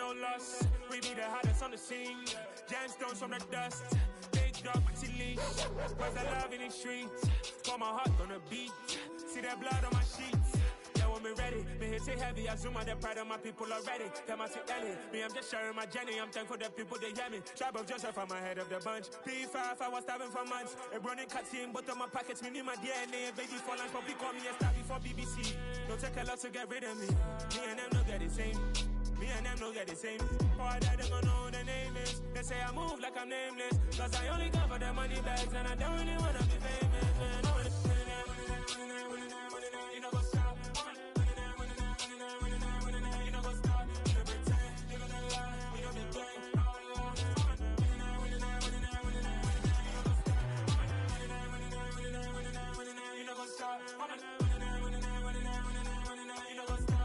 no loss. We be the hottest on the scene. Gemstones from the dust. Big dog, pretty leash. Where's the love in the streets? Pour my heart on the beat. See that blood on my sheets. Yeah, when me ready, me hit it heavy. I zoom out the pride of my people already. Them I see Ellie. Me, I'm just sharing my journey. I'm thankful that people they hear me. Tribe of Joseph, I'm ahead of the bunch. P5, I was starving for months. A running cutscene, but on my pockets, me need my DNA. Baby for lunch, but we call me a star before BBC. Don't take a lot to get rid of me. Me and them no get the same. Me and them no get the same. Boy, that they gon' know who the name is. They say I move like I'm nameless. Cause I only come for the money bags. And I don't really wanna be famous, man. You know what's up. You know what's up. You know pretend. You know the lie. You know the game. You know what's up.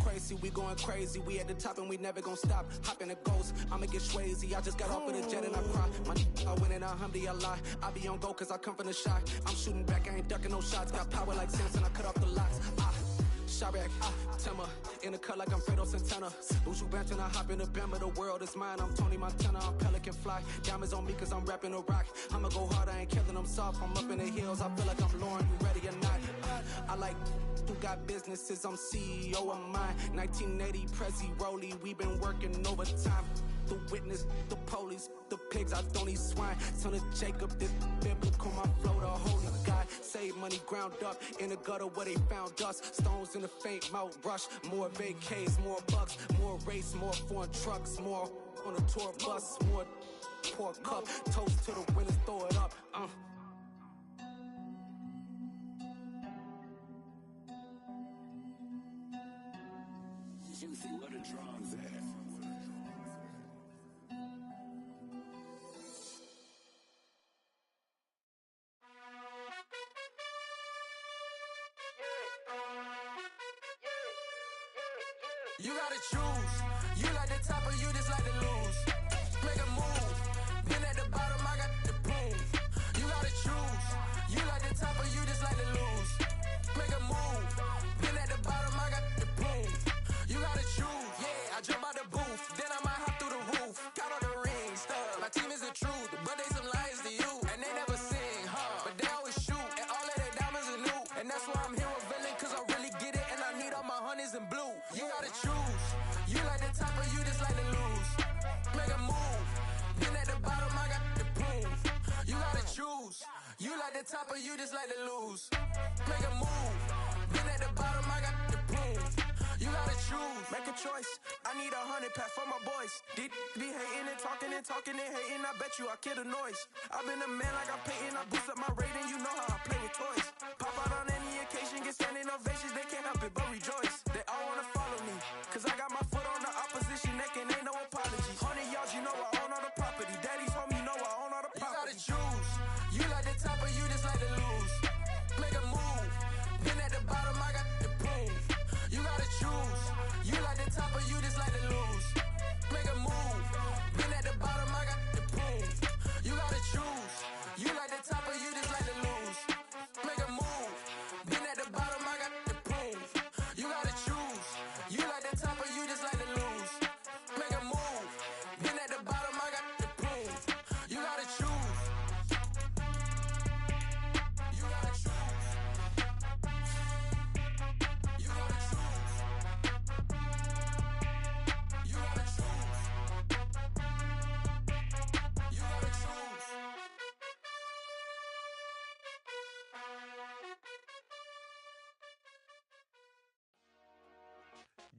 Crazy, we going crazy. We at the top and we never gon' stop. Hop in a ghost, I'ma get swayzy. I just got off of the jet and I cry. My I win and I humdy, I lie. I be on go cause I come from the shot. I'm shooting back, I ain't ducking no shots. Got power like Samson, I cut off the locks. Shabak, Tema, in a cut like I'm Fredo Santana. Buju Banton, I hop in the Bama, the world is mine. I'm Tony Montana, I'm Pelican Fly. Diamonds on me cause I'm rapping a rock. I'ma go hard, I ain't killing them soft. I'm up in the hills, I feel like I'm Lauren, you ready or not? I like who got businesses, I'm CEO of mine. 1980 Prezi Rolly, we been working overtime. The witness, the police, the pigs, I don't eat swine. Son of Jacob, this biblical, my flow, the holy God. Save money ground up in the gutter where they found us. Stones in the faint mouth rush. More vacays, more bucks, more race, more foreign trucks, more on a tour bus, more pour cup. Toast to the winners, throw it up. Juicy, where the drums at? You gotta choose. You like the top or you just like to lose. Make a move. Been at the bottom, I got the boom. You gotta choose. You like the top or you just like to lose. Make a move. Been at the bottom, I got the boom. You gotta choose. Yeah, I jump out the booth. Then I might hop through the roof. Count on the rings, stuff. My team is the truth, but they some liars to you. And they never sing, but they always shoot. And all of their diamonds are new. And that's why I'm here with villain, cause I really get it. And I need all my honeys in blue. You gotta choose. You like the top or you just like to lose. Make a move. Been at the bottom, I got the boom. You gotta choose. You like the top or you just like to lose. Make a move. Been at the bottom, I got the boom. You gotta choose. Make a choice. I need 100 pack for my boys. Be hating and talking and talking and hating. I bet you I kill the noise. I've been a man like I'm Peyton. I boost up my rating. You know how I play with toys. Pop out on any occasion, get standing ovations. They can't help it but rejoice. They all wanna follow me, cause I got my foot on the opposition neck and ain't no apologies. 100 yards, you know I own all the property. Daddy's home, you know I own all the property. You gotta choose. You like the top or you just like to lose. Make a move. Been at the bottom, I got the boom. You gotta choose. You like the top or you just like to lose. Make a move. Been at the bottom, I got the boom. You gotta choose. You like the top or you just like to lose. Make a move. Been at the bottom, I got the boom. You gotta choose. You like the top or you just like to lose. Make a move. Been at the bottom, I got the boom. You gotta choose. You gotta choose. You gotta choose. You gotta choose. You gotta choose.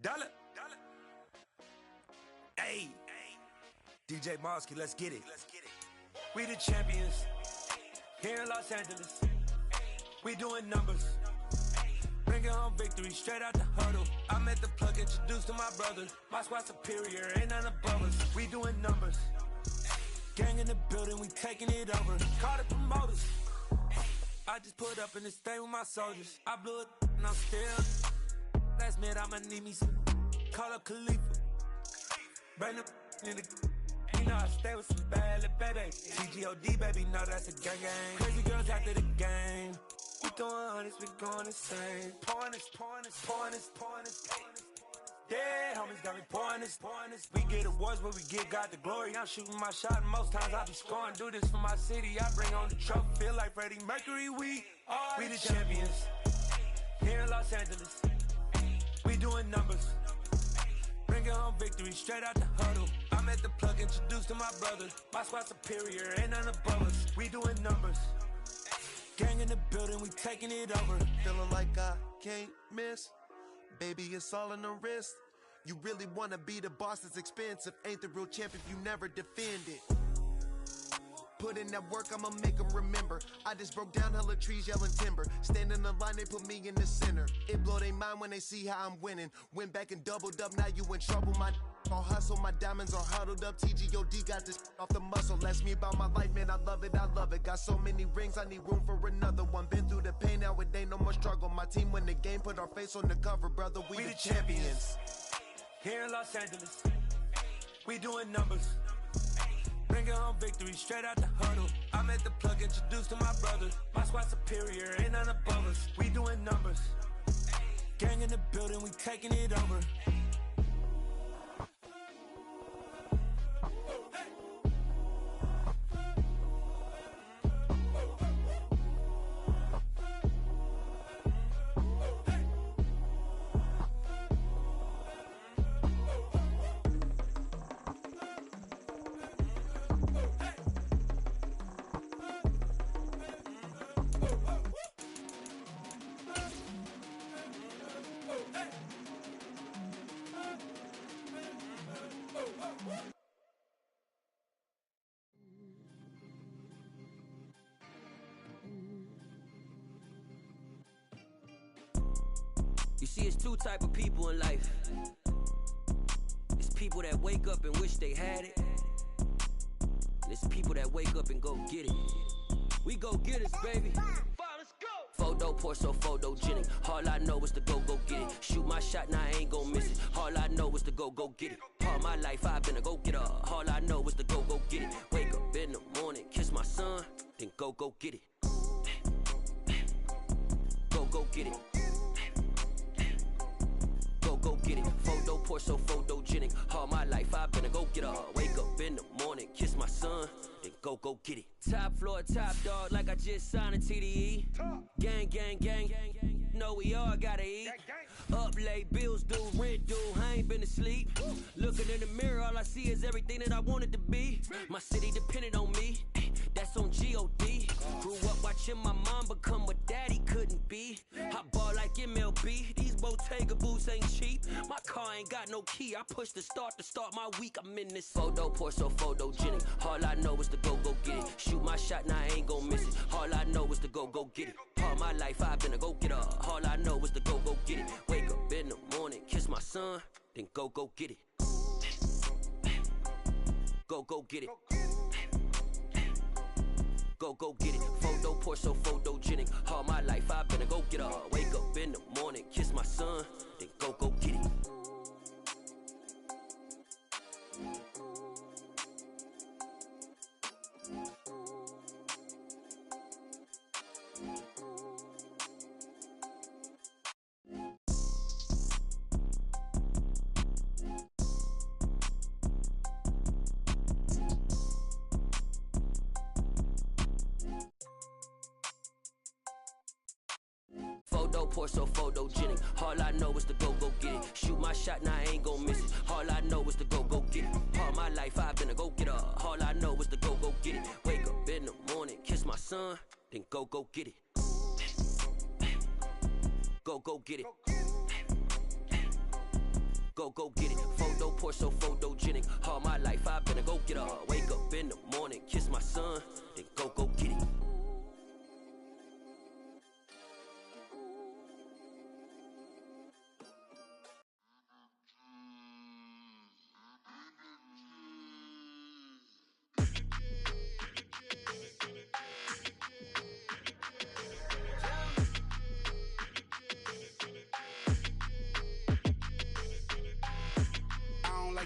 Dollar. Hey. DJ Mosky, let's get it. We the champions. Here in Los Angeles. We doing numbers. Bringing home victory straight out the huddle. I met the plug, introduced to my brothers. My squad superior, ain't none above us. We doing numbers. Gang in the building, we taking it over. Call the promoters. I just put up in this thing with my soldiers. I blew it and I'm still. Last minute I'ma need me some. Call up Khalifa. Brand new in the. You know I stay with some bad little baby. CGOD baby, know that's a gang gang. Crazy girls after the game. We throwing hundreds, we going insane. Pouring this, pouring this, pouring this, pouring this. Yeah, homies got me pouring this, pouring this. We get awards, but we give God the glory. I'm shooting my shot, and most times I be scoring. Do this for my city, I bring on the trophy. Feel like Freddie Mercury, we the champions. Here in Los Angeles, we doing numbers. Bringing home victory straight out the huddle. I'm at the plug, introduced to my brother. My squad superior, ain't none above us. We doing numbers. Gang in the building, we taking it over. Feeling like I can't miss. Baby, it's all in the wrist. You really wanna be the boss, it's expensive. Ain't the real champ if you never defend it. Put in that work, I'ma make them remember. I just broke down hella trees, yelling timber. Stand in the line, they put me in the center. It blow their mind when they see how I'm winning. Went back and doubled up, now you in trouble. My all hustle, my diamonds are huddled up. TGOD got this off the muscle. Ask me about my life, man, I love it, I love it. Got so many rings, I need room for another one. Been through the pain, now it ain't no more struggle. My team win the game, put our face on the cover, brother, we the champions. Here in Los Angeles, we doing numbers. Bringing home victory straight out the huddle. I'm at the plug, introduced to my brother. My squad superior, ain't none above us. We doing numbers. Gang in the building, we taking it over. You see, it's two type of people in life. It's people that wake up and wish they had it. And it's people that wake up and go get it. We go get it, baby. Let's go. Photo pour so photogenic. All I know is to go get it. Shoot my shot, now I ain't gon' miss it. All I know is to go get it. All my life I've been a go-getter. All I know is to go get it. Wake up in the morning, kiss my son, then go get it. Go get it. Go get it. Photo pour so photogenic. All my life I've been a go-getter. Wake up in the morning, kiss my son, then go get it. Top floor, top dog, like I just signed a TDE. Gang, gang, gang. Know we all gotta eat. Up late, bills due, rent due, I ain't been asleep. Looking in the mirror, all I see is everything that I wanted to be. My city depended on me, that's on G.O.D. Grew up watching my mom become what daddy couldn't be. I ball like MLB, these Bottega boots ain't cheap. My car ain't got no key, I push the start to start my week. I'm in this photo pour so photogenic. All I know is to go get it. Shoot my shot, now I ain't gon' miss it. All I know is to go get it. All my life I've been a go-getter. All I know is to go get it. Wake up in the morning, kiss my son, then go get it. Go get it. Go get it. Photo pour so photogenic. All my life I've been a go-getter. Wake up in the morning, kiss my son, then go get it. Photo pour so photogenic. All I know is to go get it. Shoot my shot, now I ain't gon' miss it. All I know is to go get it. All my life I've been a go-getter. All I know is to go get it. Wake up in the morning, kiss my son, then go get it. Go get it. Go get it. Photo pour so photogenic. All my life I've been a go-getter. Wake up in the morning, kiss my son, then go get it.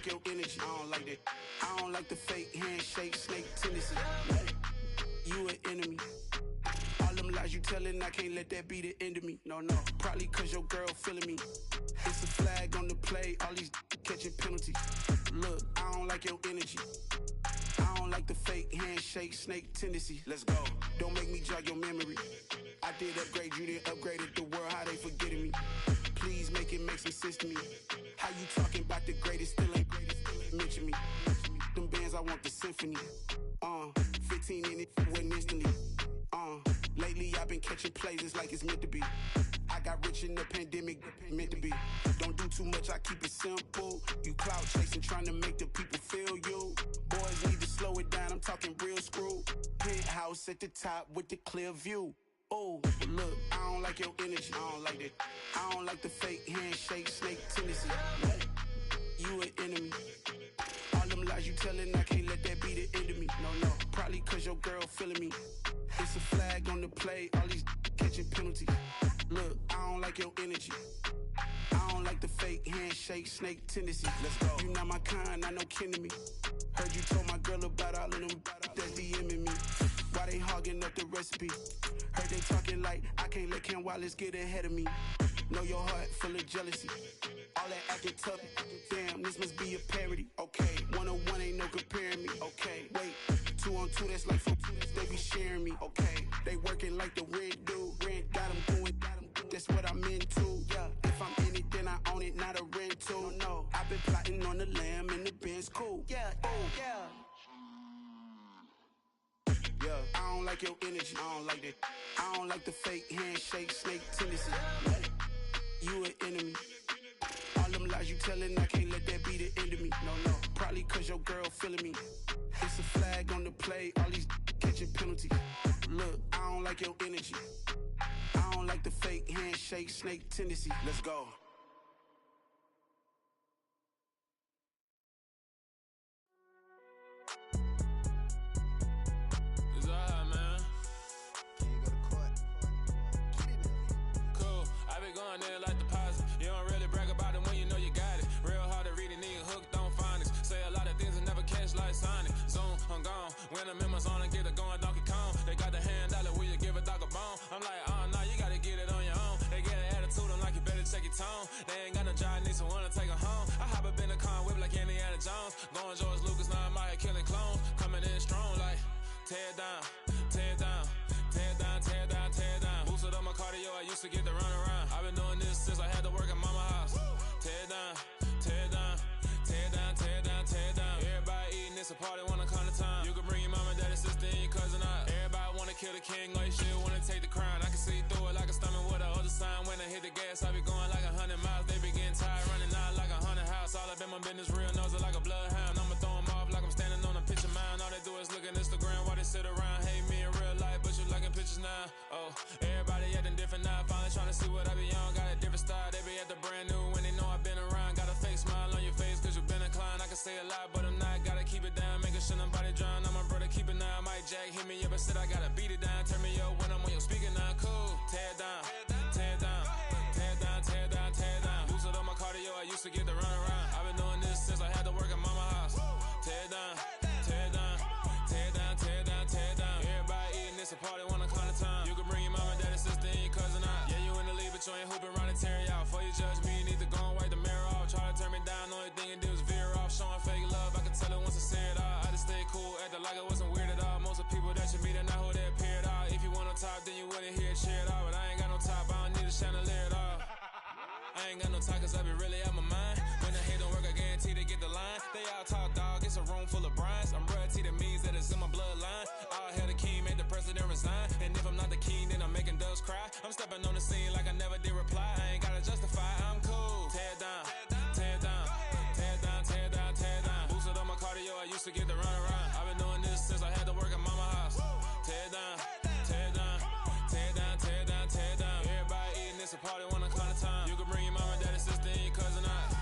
Your energy, I don't like that. I don't like the fake handshake, snake tendency. You an enemy. All them lies you telling, I can't let that be the end of me. No, probably cause your girl feeling me. It's a flag on the play, all these catching penalties. Look, I don't like your energy. I don't like the fake handshake, snake tendency. Let's go. Don't make me jog your memory. I did upgrade you, then upgraded the world, how they forgetting me. Please make it make some sense to me. How you talking about the greatest, still ain't mention me. Them bands, I want the symphony. 15 in it, wasn't instantly. Lately I've been catching plays, it's like it's meant to be. I got rich in the pandemic, meant to be. Don't do too much, I keep it simple. You clout chasing, trying to make the people feel you. Boys need to slow it down, I'm talking real screw. Penthouse at the top with the clear view. Oh, look, I don't like your energy, I don't like that. I don't like the fake handshake, snake tendency. You an enemy. All them lies you telling, I can't let that be the end of me. No, probably cause your girl feeling me. It's a flag on the play, all these catching penalties. Look, I don't like your energy. I don't like the fake handshake, snake tendency. Let's go. You not my kind, I know kin to me. Heard you told my girl about all of them that's DMing me. Why they hogging up the recipe? Heard they talking like I can't let Ken Wallace get ahead of me. Know your heart full of jealousy. All that acting tough, damn, this must be a parody. Okay, 101 ain't no comparing me. Okay, wait, 2 on 2, that's like 4, they be sharing me. Okay, they working like the rent dude. Rent got them going, that's what I'm into. Yeah, if I'm in it, then I own it, not a rental. No, I've been plotting on the lamb and the Benz cool. Yeah, oh, yeah. Yeah, I don't like your energy, I don't like that. I don't like the fake handshake, snake tendency. You an enemy. All them lies you telling, I can't let that be the end of me. No, probably cause your girl feeling me. It's a flag on the play, all these catching penalties. Look, I don't like your energy. I don't like the fake handshake, snake tendency. Let's go. Going there like deposit. You don't really brag about it when you know you got it. Real hard to read a nigga hooked on phonics. Say a lot of things and never catch like Sonic. Zoom, I'm gone. When I'm in my zone and get it going Donkey Kong. They got the $100, will you give a dog a bone? I'm like, nah, you gotta get it on your own. They get an attitude, I'm like, you better check your tone. They ain't got no job, need someone to take her home. I hop up in the car and whip like Indiana Jones. Going George Lucas, now I'm out here killing clones. Coming in strong like, tear down, tear down. Tear down, tear down, tear down. Boosted up my cardio, I used to get to run around. I've been doing this since I had to work at mama house. Tear down, tear down, tear down, tear down, tear down. Everybody eating, it's a party, wanna come to time. You can bring your mama, daddy, sister, and your cousin out. Everybody wanna kill the king, or you shit wanna take the crown. I can see through it like a stomach with a other sign. When I hit the gas, I be going like 100 miles. They be getting tired, running out like 100 house. All up in my business, real nose like a bloodhound. I'ma throw them off like I'm standing on a picture mound. All they do is look at Instagram while they sit around. Hate me in real life, but you liking pictures now. Oh, everybody acting different now. Finally trying to see what I be on. Got a different style, they be at the brand new when they know I've been around. Got a fake smile on your face cause you been inclined. I can say a lot, but I'm not. Gotta keep it down, making sure nobody drown. I'm my brother, keep it now. Mike Jack hit me up and said I gotta beat it down. Turn me up when I'm on your speaker now. Cool, tear down, tear down, tear down, tear down, tear down. Boosted up my cardio, I used to get to run around. I've been doing this since I had to work at mama house. Tear down, tear down, tear down, tear down, tear down. Everybody eating, it's a party, wanna come to time. You can bring your mama, daddy, sister, and your cousin out. Yeah, you in the league, but you ain't hooping around and tear you out. Before you judge me, you need to go and wipe the mirror off. Try to turn me down, only thing you do is veer off. Showing fake love, I can tell it once I say it all. I just stay cool, acting like it wasn't weird at all. Most of the people that you meet are not who they appear at all. If you want on top, then you wouldn't hear it cheer at all. But I ain't got no top, I don't need a chandelier at all. I ain't got no time cause I be really out my mind. When the hate don't work, I guarantee they get the line. They all talk dog, it's a room full of brines. I'm royalty, that means that it's in my bloodline. All hail the king, made the president resign. And if I'm not the king, then I'm making doves cry. I'm stepping on the scene like I never did reply. I ain't gotta justify, I'm cool. Tear down, tear down, tear down, tear down, tear down. Boosted up my cardio, I used to get to run around. I've been doing this since I had to work at mama house. Tear down, tear down, tear down, tear down, tear down. Everybody eating, it's a party, wanna come to time. You can bring your mama, daddy, sister, and your cousin out.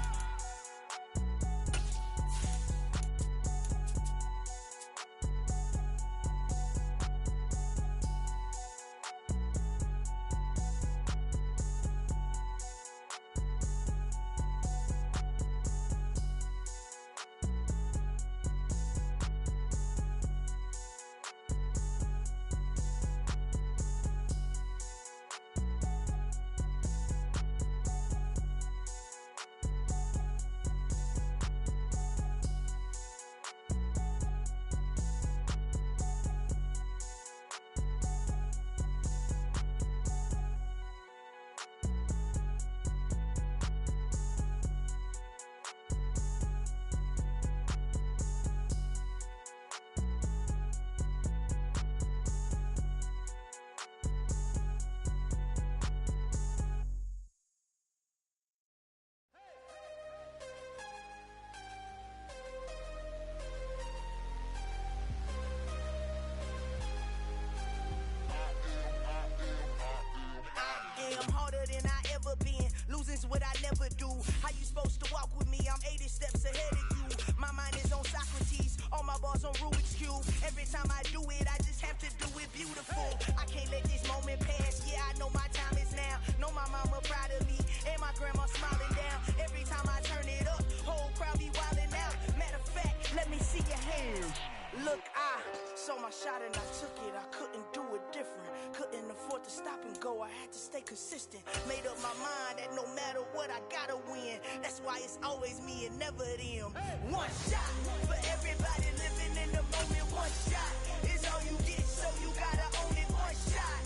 consistent. Made up my mind that no matter what, I gotta win. That's why it's always me and never them. One shot for everybody living in the moment. One shot is all you get, so you gotta own it. One shot.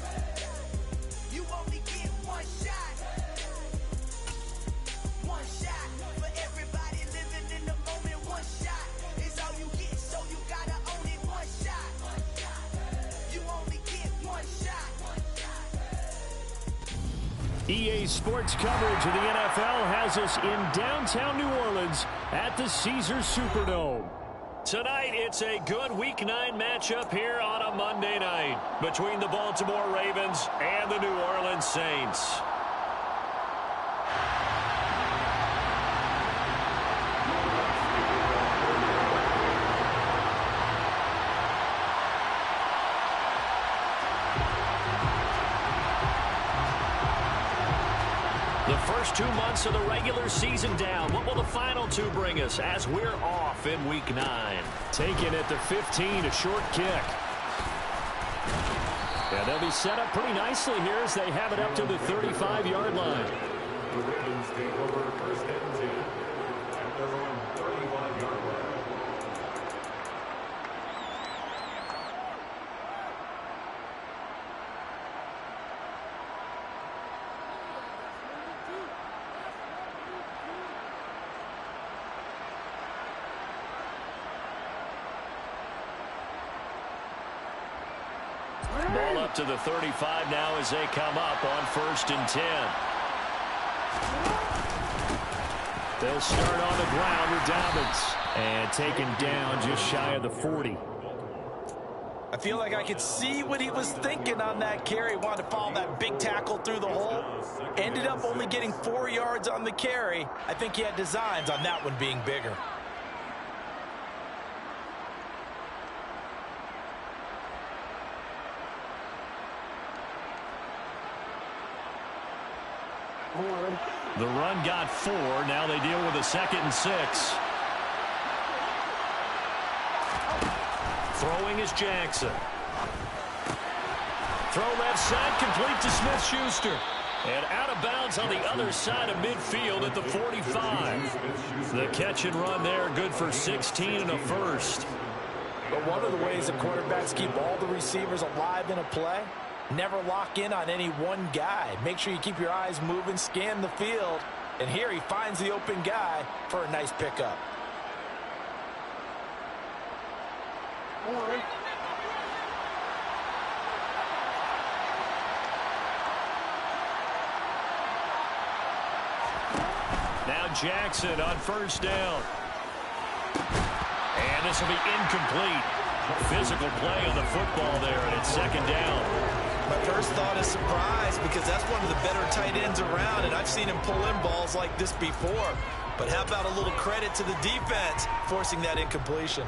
You only get one shot. One shot for everybody living in the moment. One shot is all you get, so you gotta own it. One shot. You only get one shot. EA Sports coverage of the NFL has us in downtown New Orleans at the Caesars Superdome. Tonight, it's a good Week 9 matchup here on a Monday night between the Baltimore Ravens and the New Orleans Saints. The first 2 months of the regular season down. What will the final two bring us as we're off in Week 9? Taken at the 15, a short kick. And they'll be set up pretty nicely here as they have it up to the 35-yard line. The Ravens take over first and 10 at their own 35-yard line. Ball up to the 35 now as they come up on first and 10. They'll start on the ground with Dobbins. And taken down just shy of the 40. I feel like I could see what he was thinking on that carry. Wanted to follow that big tackle through the hole. Ended up only getting 4 yards on the carry. I think he had designs on that one being bigger. The run got 4. Now they deal with a 2nd and 6. Throwing is Jackson. Throw left side, complete to Smith-Schuster. And out of bounds on the other side of midfield at the 45. The catch and run there, good for 16 and a first. But one of the ways that quarterbacks keep all the receivers alive in a play, never lock in on any one guy. Make sure you keep your eyes moving, scan the field. And here he finds the open guy for a nice pickup. Now Jackson on first down. And this will be incomplete. Physical play on the football there, and it's 2nd down. My first thought is surprise because that's one of the better tight ends around, and I've seen him pull in balls like this before. But how about a little credit to the defense forcing that incompletion?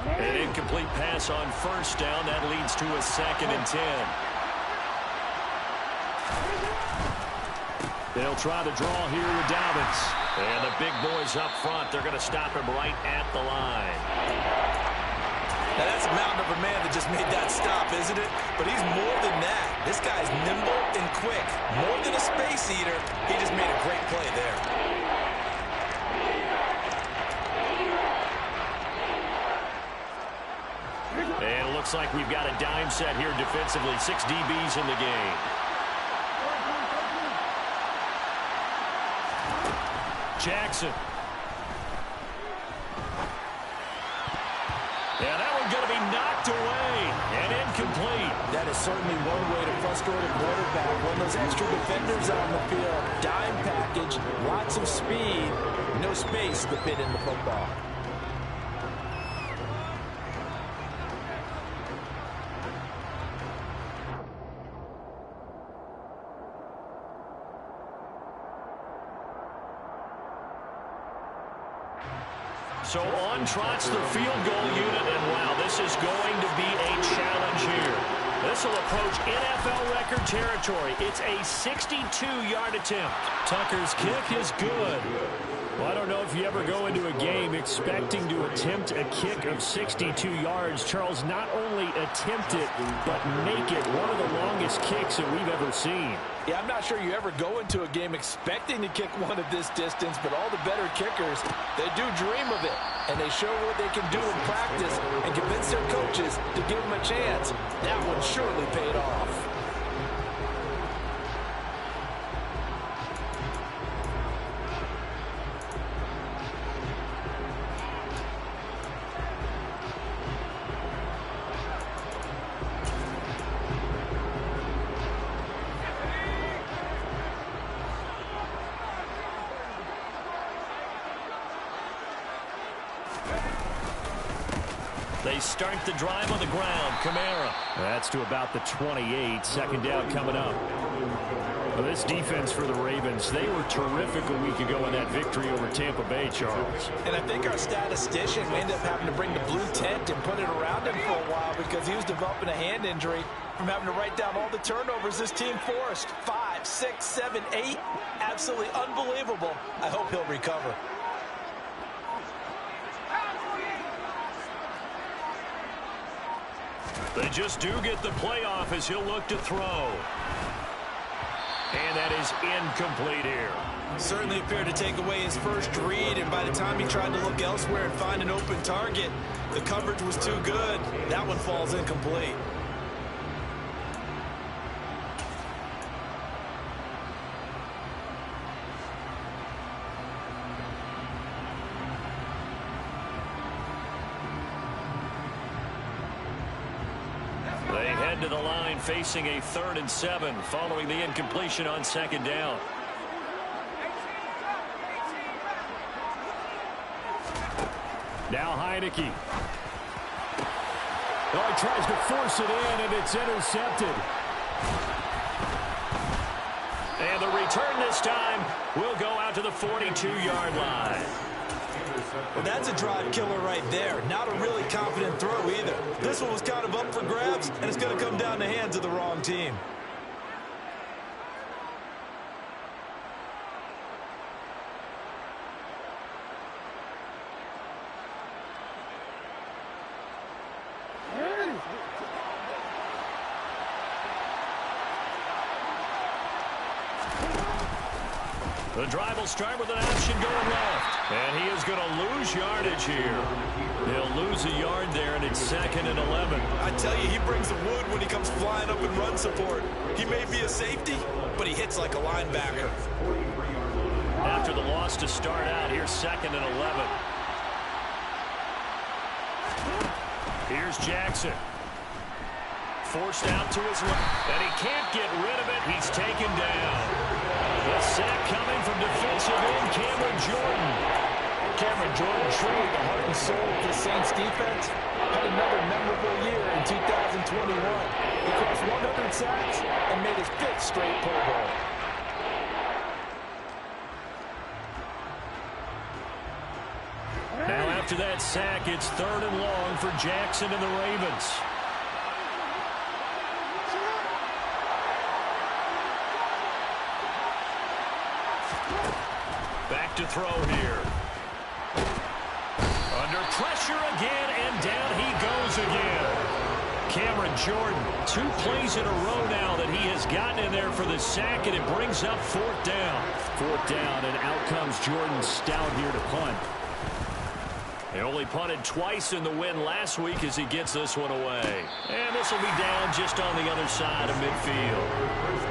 An incomplete pass on first down. That leads to a 2nd and 10. They'll try to draw here with Dobbins. And the big boys up front, they're going to stop him right at the line. Now that's a mountain of a man that just made that stop, isn't it? But he's more than that. This guy's nimble and quick. More than a space eater. He just made a great play there. And it looks like we've got a dime set here defensively. 6 DBs in the game. Jackson. Yeah, that one's going to be knocked away and incomplete. That is certainly one way to frustrate a quarterback. When those extra defenders on the field, dime package, lots of speed, no space to fit in the football. So on trots the field goal unit, and wow, this is going to be a challenge here. This will approach NFL record territory. It's a 62-yard attempt. Tucker's kick is good. Well, I don't know if you ever go into a game expecting to attempt a kick of 62 yards. Charles, not only attempt it, but make it one of the longest kicks that we've ever seen. Yeah, I'm not sure you ever go into a game expecting to kick one at this distance, but all the better kickers, they do dream of it. And they show what they can do in practice and convince their coaches to give them a chance. That one surely paid off. They start the drive on the ground. Kamara. That's to about the 28. Second down coming up. Well, this defense for the Ravens, they were terrific a week ago in that victory over Tampa Bay, Charles. And I think our statistician may end up having to bring the blue tent and put it around him for a while because he was developing a hand injury from having to write down all the turnovers this team forced. 5, 6, 7, 8. Absolutely unbelievable. I hope he'll recover. They just do get the playoff as he'll look to throw. And that is incomplete here. Certainly appeared to take away his first read, and by the time he tried to look elsewhere and find an open target, the coverage was too good. That one falls incomplete. They head to the line facing a 3rd and 7 following the incompletion on second down. Now Heineke. Oh, he tries to force it in, and it's intercepted. And the return this time will go out to the 42-yard line. Well, that's a drive killer right there. Not a really confident throw either. This one was kind of up for grabs, and it's going to come down the hands of the wrong team. The drive will start with an option going left. And he is going to lose yardage here. He'll lose a yard there, and it's 2nd and 11. I tell you, he brings the wood when he comes flying up in run support. He may be a safety, but he hits like a linebacker. After the loss to start out, here's 2nd and 11. Here's Jackson. Forced out to his left, and he can't get rid of it. He's taken down. The sack coming from defensive end, Cameron Jordan. Cameron Jordan, truly the heart and soul of the Saints defense, had another memorable year in 2021. He crossed 100 sacks and made his 5th straight Pro Bowl. Now after that sack, it's 3rd and long for Jackson and the Ravens. Back to throw here. Under pressure again, and down he goes again. Cameron Jordan, 2 plays in a row now that he has gotten in there for the sack, and it brings up 4th down. 4th down, and out comes Jordan stout here to punt. He only punted twice in the win last week as he gets this one away. And this will be down just on the other side of midfield.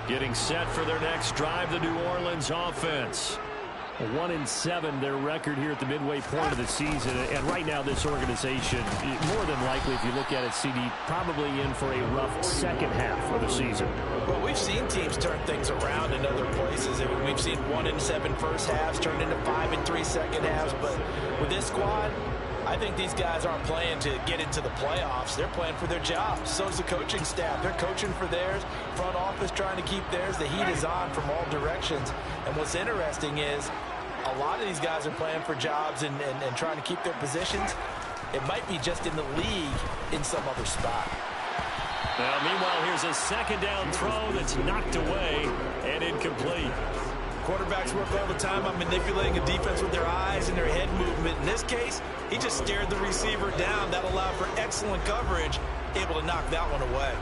Getting set for their next drive, the New Orleans offense. 1-7 their record here at the midway point of the season. And right now this organization, more than likely, if you look at it, CD, probably in for a rough second half of the season. Well, we've seen teams turn things around in other places. I mean, we've seen 1-7 first halves turn into 5-3 second halves. But with this squad, I think these guys aren't playing to get into the playoffs. They're playing for their jobs. So is the coaching staff. They're coaching for theirs. Front office trying to keep theirs. The heat is on from all directions. And what's interesting is a lot of these guys are playing for jobs and trying to keep their positions. It might be just in the league in some other spot. Now, meanwhile, here's a second down throw that's knocked away and incomplete. Quarterbacks work all the time on manipulating a defense with their eyes and their head movement. In this case, he just stared the receiver down. That allowed for excellent coverage, able to knock that one away.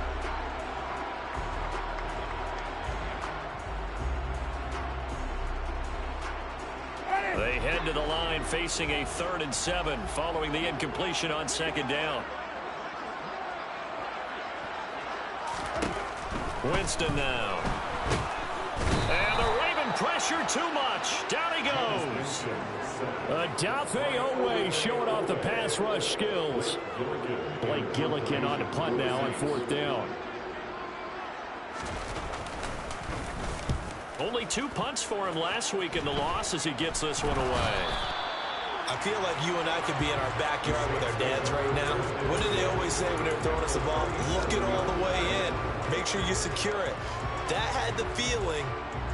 They head to the line facing a 3rd and 7 following the incompletion on second down. Winston now. And the Raven pressure too much. Down he goes. Adafe Owe showing off the pass rush skills. Blake Gillikin on the punt now on 4th down. Only 2 punts for him last week in the loss as he gets this one away. I feel like you and I could be in our backyard with our dads right now. What do they always say when they're throwing us a ball? Look it all the way in. Make sure you secure it. That had the feeling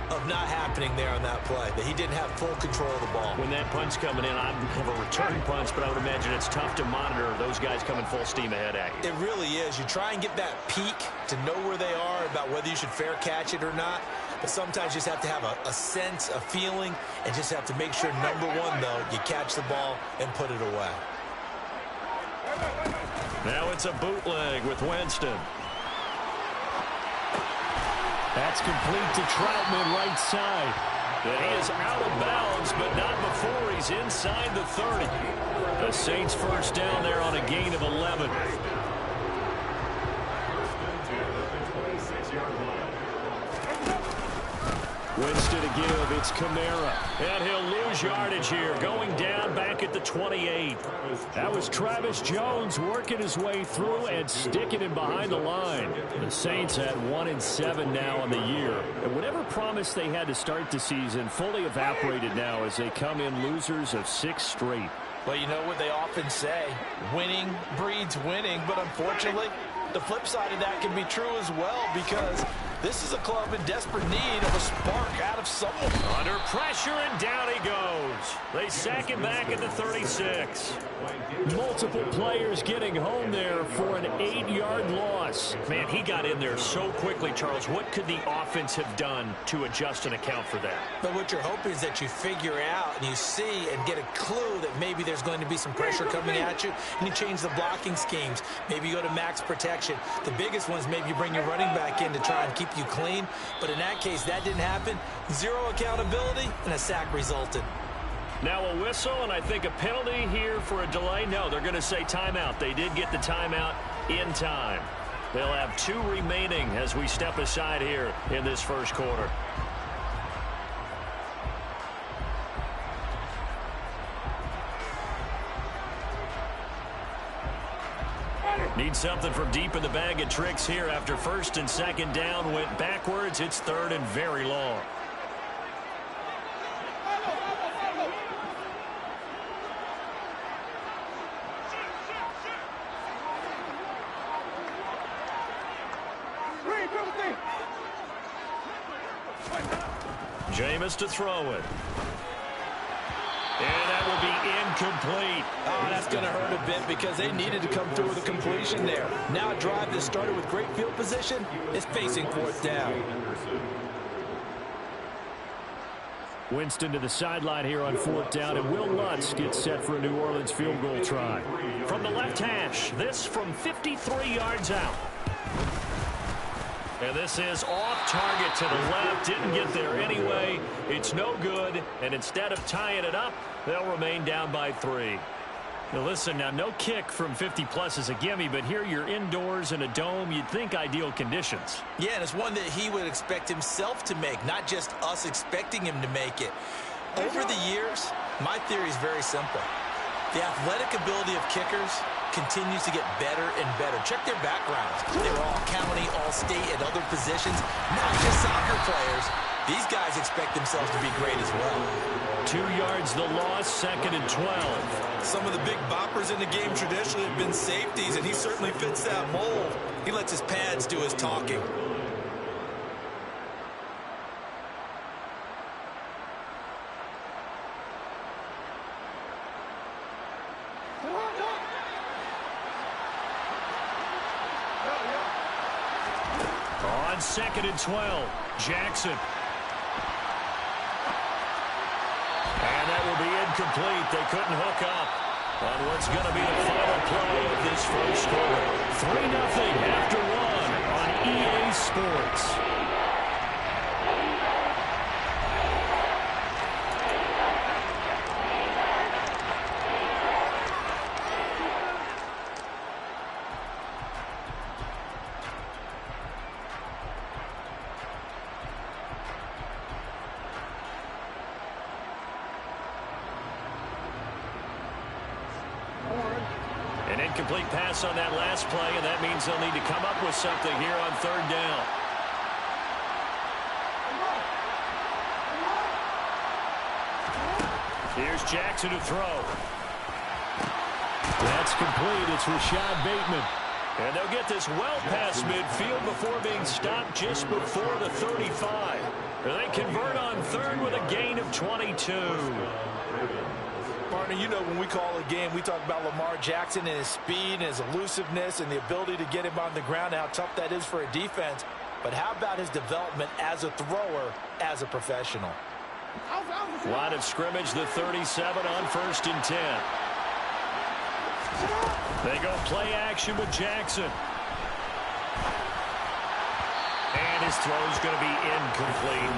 of not happening there on that play, that he didn't have full control of the ball. When that punt's coming in, I have a return punch, but I would imagine it's tough to monitor those guys coming full steam ahead at you. It really is. You try and get that peek to know where they are, about whether you should fair catch it or not. But sometimes you just have to have a sense, a feeling, and just have to make sure, number one, though, you catch the ball and put it away. Now it's a bootleg with Winston. That's complete to Troutman right side. And he is out of bounds, but not before he's inside the 30. The Saints first down there on a gain of 11. Winston to give, it's Kamara. And he'll lose yardage here, going down back at the 28. That was Travis Jones working his way through and sticking him behind the line. The Saints at 1-7 now on the year. And whatever promise they had to start the season fully evaporated now as they come in losers of 6 straight. Well, you know what they often say, winning breeds winning, but unfortunately, the flip side of that can be true as well, because this is a club in desperate need of a spark out of someone. Under pressure, and down he goes. They sack him back at the 36. Multiple players getting home there for an 8-yard loss. Man, he got in there so quickly, Charles. What could the offense have done to adjust and account for that? But what you're hoping is that you figure out and you see and get a clue that maybe there's going to be some pressure coming at you, and you change the blocking schemes. Maybe you go to max protection. The biggest one is maybe you bring your running back in to try and keep you clean. But in that case, that didn't happen. 0 accountability, and a sack resulted. Now a whistle, and I think a penalty here for a delay. No, they're going to say timeout. They did get the timeout in time. They'll have 2 remaining as we step aside here in this first quarter. Need something from deep in the bag of tricks here after 1st and 2nd down. Went backwards. It's 3rd and very long. Jameis to throw it. And that will be incomplete. Oh, that's going to hurt a bit because they needed to come through with a completion there. Now a drive that started with great field position is facing 4th down. Winston to the sideline here on 4th down, and Will Lutz gets set for a New Orleans field goal try. From the left hash, this from 53 yards out. And this is off target to the left. Didn't get there anyway. It's no good. And instead of tying it up, they'll remain down by 3. Now listen, now no kick from 50-plus is a gimme, but here you're indoors in a dome. You'd think ideal conditions. Yeah, and it's one that he would expect himself to make, not just us expecting him to make it. Over the years, my theory is very simple. The athletic ability of kickers continues to get better and better. Check their backgrounds. They were all county, all state, at other positions, not just soccer players. These guys expect themselves to be great as well. 2 yards the loss, 2nd and 12. Some of the big boppers in the game traditionally have been safeties, and he certainly fits that mold. He lets his pads do his talking. On 2nd and 12, Jackson. And that will be incomplete. They couldn't hook up on what's going to be the final play of this first quarter. 3-0 after 1 on EA Sports. An incomplete pass on that last play, and that means they'll need to come up with something here on 3rd down. Here's Jackson to throw. That's complete. It's Rashad Bateman. And they'll get this well past midfield before being stopped just before the 35. They convert on 3rd with a gain of 22. Partner, you know when we call a game, we talk about Lamar Jackson and his speed and his elusiveness and the ability to get him on the ground and how tough that is for a defense. But how about his development as a thrower, as a professional? Line of scrimmage, the 37 on 1st and 10. They go play action with Jackson. And his throw's going to be incomplete.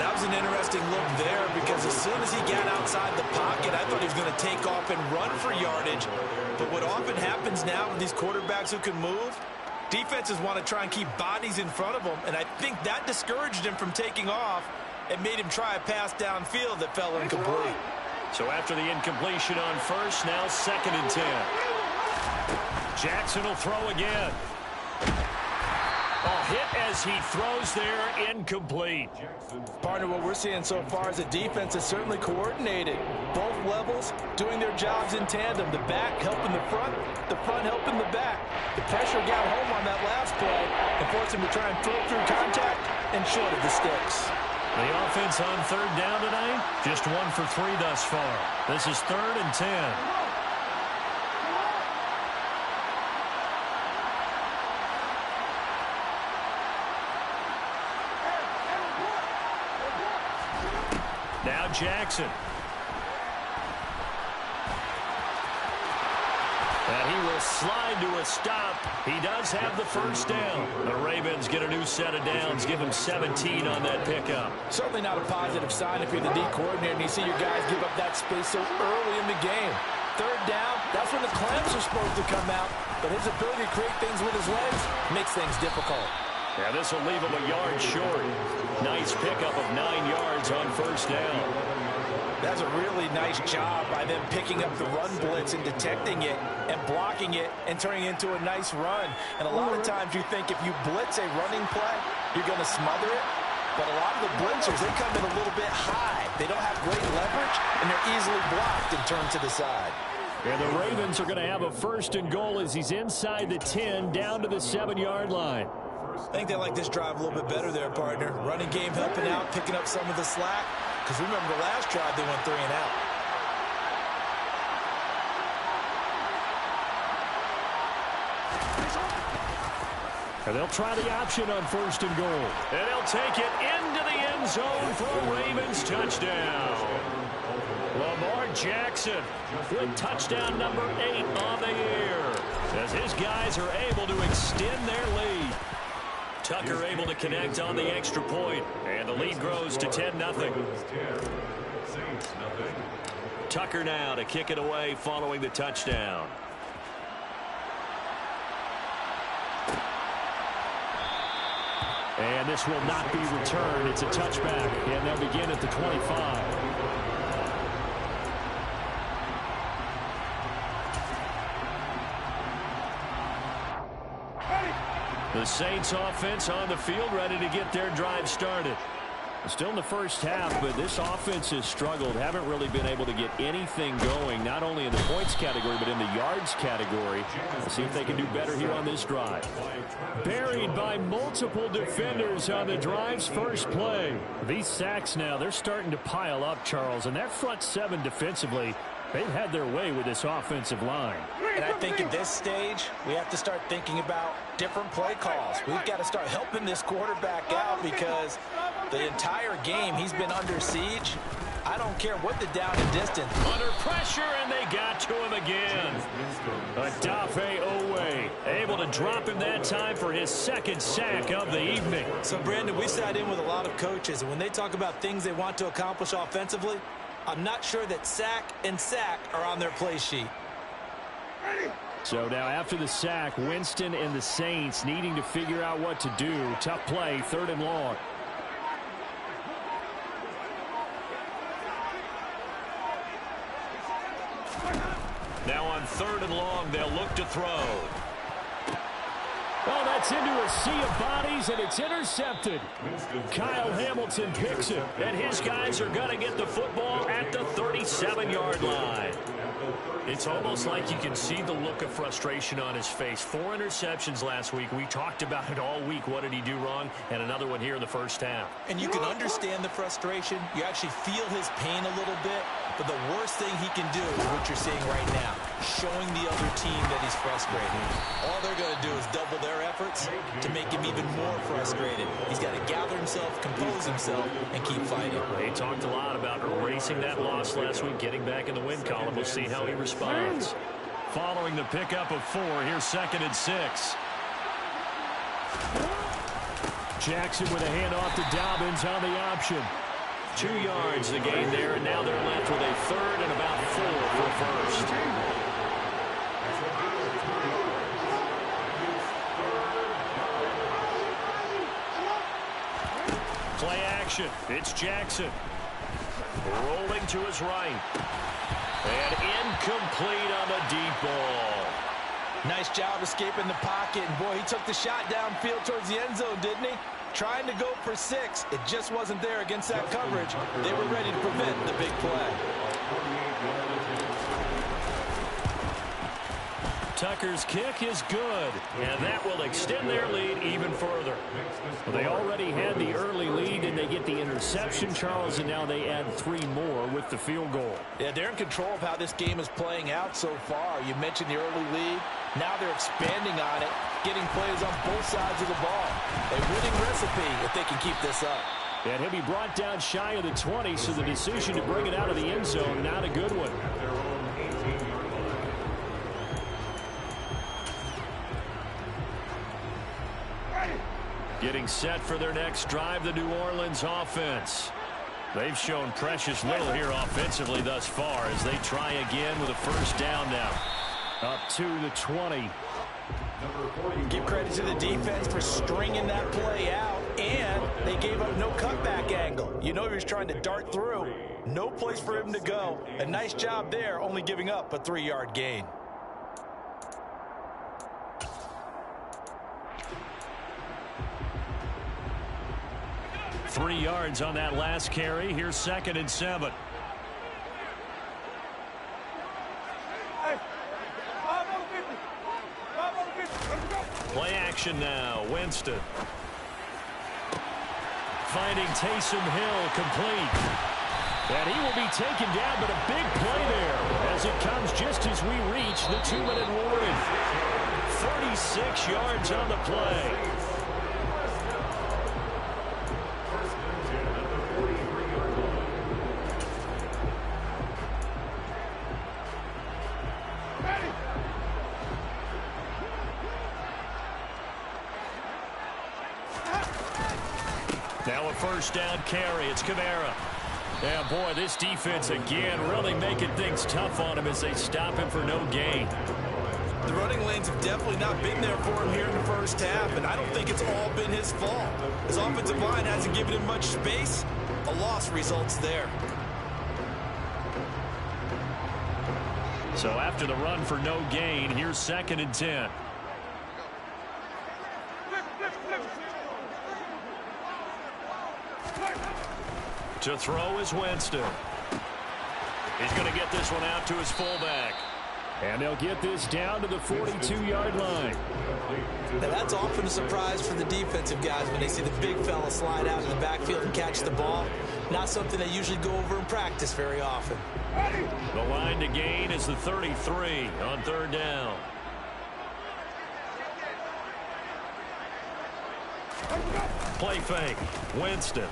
That was an interesting look there because as soon as he got outside the pocket, I thought he was going to take off and run for yardage. But what often happens now with these quarterbacks who can move, defenses want to try and keep bodies in front of them, and I think that discouraged him from taking off and made him try a pass downfield that fell incomplete. So after the incompletion on 1st, now 2nd and 10. Jackson will throw again. Oh, hit as he throws there, incomplete. Partner, what we're seeing so far is a defense that's certainly coordinated. Both levels doing their jobs in tandem. The back helping the front helping the back. The pressure got home on that last play and forced him to try and throw through contact and short of the sticks. The offense on 3rd down tonight, just 1 for 3 thus far. This is 3rd and 10. Now Jackson. And he will slide to a stop. He does have the 1st down. The Ravens get a new set of downs, give him 17 on that pickup. Certainly not a positive sign if you're the D coordinator and you see your guys give up that space so early in the game. 3rd down, that's when the clamps are supposed to come out. But his ability to create things with his legs makes things difficult. Yeah, this will leave him a yard short. Nice pickup of 9 yards on 1st down. That's a really nice job by them picking up the run blitz and detecting it and blocking it and turning it into a nice run. And a lot of times you think if you blitz a running play, you're going to smother it. But a lot of the blitzers, they come in a little bit high. They don't have great leverage, and they're easily blocked and turned to the side. And the Ravens are going to have a 1st and goal as he's inside the 10, down to the 7-yard line. I think they like this drive a little bit better there, partner. Running game helping out, picking up some of the slack. Because remember the last drive, they went 3 and out. And they'll try the option on 1st and goal. And they'll take it into the end zone for a Ravens touchdown. Lamar Jackson with touchdown number 8 on the year, as his guys are able to extend their lead. Tucker able to connect on the extra point, and the lead grows to 10-0. Tucker now to kick it away following the touchdown. And this will not be returned. It's a touchback, and they'll begin at the 25. The Saints offense on the field, ready to get their drive started. Still in the first half, but this offense has struggled. Haven't really been able to get anything going, not only in the points category, but in the yards category. Let's see if they can do better here on this drive. Buried by multiple defenders on the drive's first play. These sacks now, they're starting to pile up, Charles, and that front seven defensively, they've had their way with this offensive line. And I think at this stage, we have to start thinking about different play calls. We've got to start helping this quarterback out because the entire game he's been under siege. I don't care what the down and distance. Under pressure, and they got to him again. Adafe Owe able to drop him that time for his second sack of the evening. So, Brandon, we sat in with a lot of coaches, and when they talk about things they want to accomplish offensively, I'm not sure that sack and sack are on their play sheet. So now after the sack, Winston and the Saints needing to figure out what to do. Tough play, 3rd and long. Now on 3rd and long, they'll look to throw. Oh, that's into a sea of bodies, and it's intercepted. Kyle Hamilton picks it, and his guys are going to get the football at the 37-yard line. It's almost like you can see the look of frustration on his face. 4 interceptions last week. We talked about it all week. What did he do wrong? And another one here in the first half. And you can understand the frustration. You actually feel his pain a little bit. But the worst thing he can do is what you're seeing right now, showing the other team that he's frustrated. All they're going to do is double their efforts to make him even more frustrated. He's got to gather himself, compose himself, and keep fighting. He talked a lot about erasing that loss last week, getting back in the win column. We'll see how he responds. Following the pickup of 4, here's 2nd and 6. Jackson with a handoff to Dobbins on the option. 2 yards the gain there, and now they're left with a 3rd and about 4 for first. Play action. It's Jackson. Rolling to his right. And incomplete on the deep ball. Nice job escaping the pocket. And, boy, he took the shot downfield towards the end zone, didn't he? Trying to go for 6. It just wasn't there against that coverage. They were ready to prevent the big play. Tucker's kick is good, and that will extend their lead even further. Well, they already had the early lead, and they get the interception, Charles, and now they add 3 more with the field goal. Yeah, they're in control of how this game is playing out so far. You mentioned the early lead. Now they're expanding on it, getting plays on both sides of the ball. A winning recipe if they can keep this up. And he'll be brought down shy of the 20, so the decision to bring it out of the end zone, not a good one. Getting set for their next drive, the New Orleans offense. They've shown precious little here offensively thus far as they try again with a first down now. Up to the 20. Give credit to the defense for stringing that play out, and they gave up no cutback angle. You know he was trying to dart through. No place for him to go. A nice job there, only giving up a 3-yard gain. Three yards on that last carry. Here's 2nd and 7. Play action now. Winston. Finding Taysom Hill complete. And he will be taken down, but a big play there as it comes just as we reach the 2-minute warning. 36 yards on the play. Now a first down carry. It's Kamara. Yeah, boy, this defense again really making things tough on him as they stop him for no gain. The running lanes have definitely not been there for him here in the first half, and I don't think it's all been his fault. His offensive line hasn't given him much space. A loss results there. So after the run for no gain, here's 2nd and 10. To throw is Winston. He's going to get this one out to his fullback. And they'll get this down to the 42-yard line. Now that's often a surprise for the defensive guys when they see the big fella slide out in the backfield and catch the ball. Not something they usually go over in practice very often. The line to gain is the 33 on 3rd down. Play fake. Winston.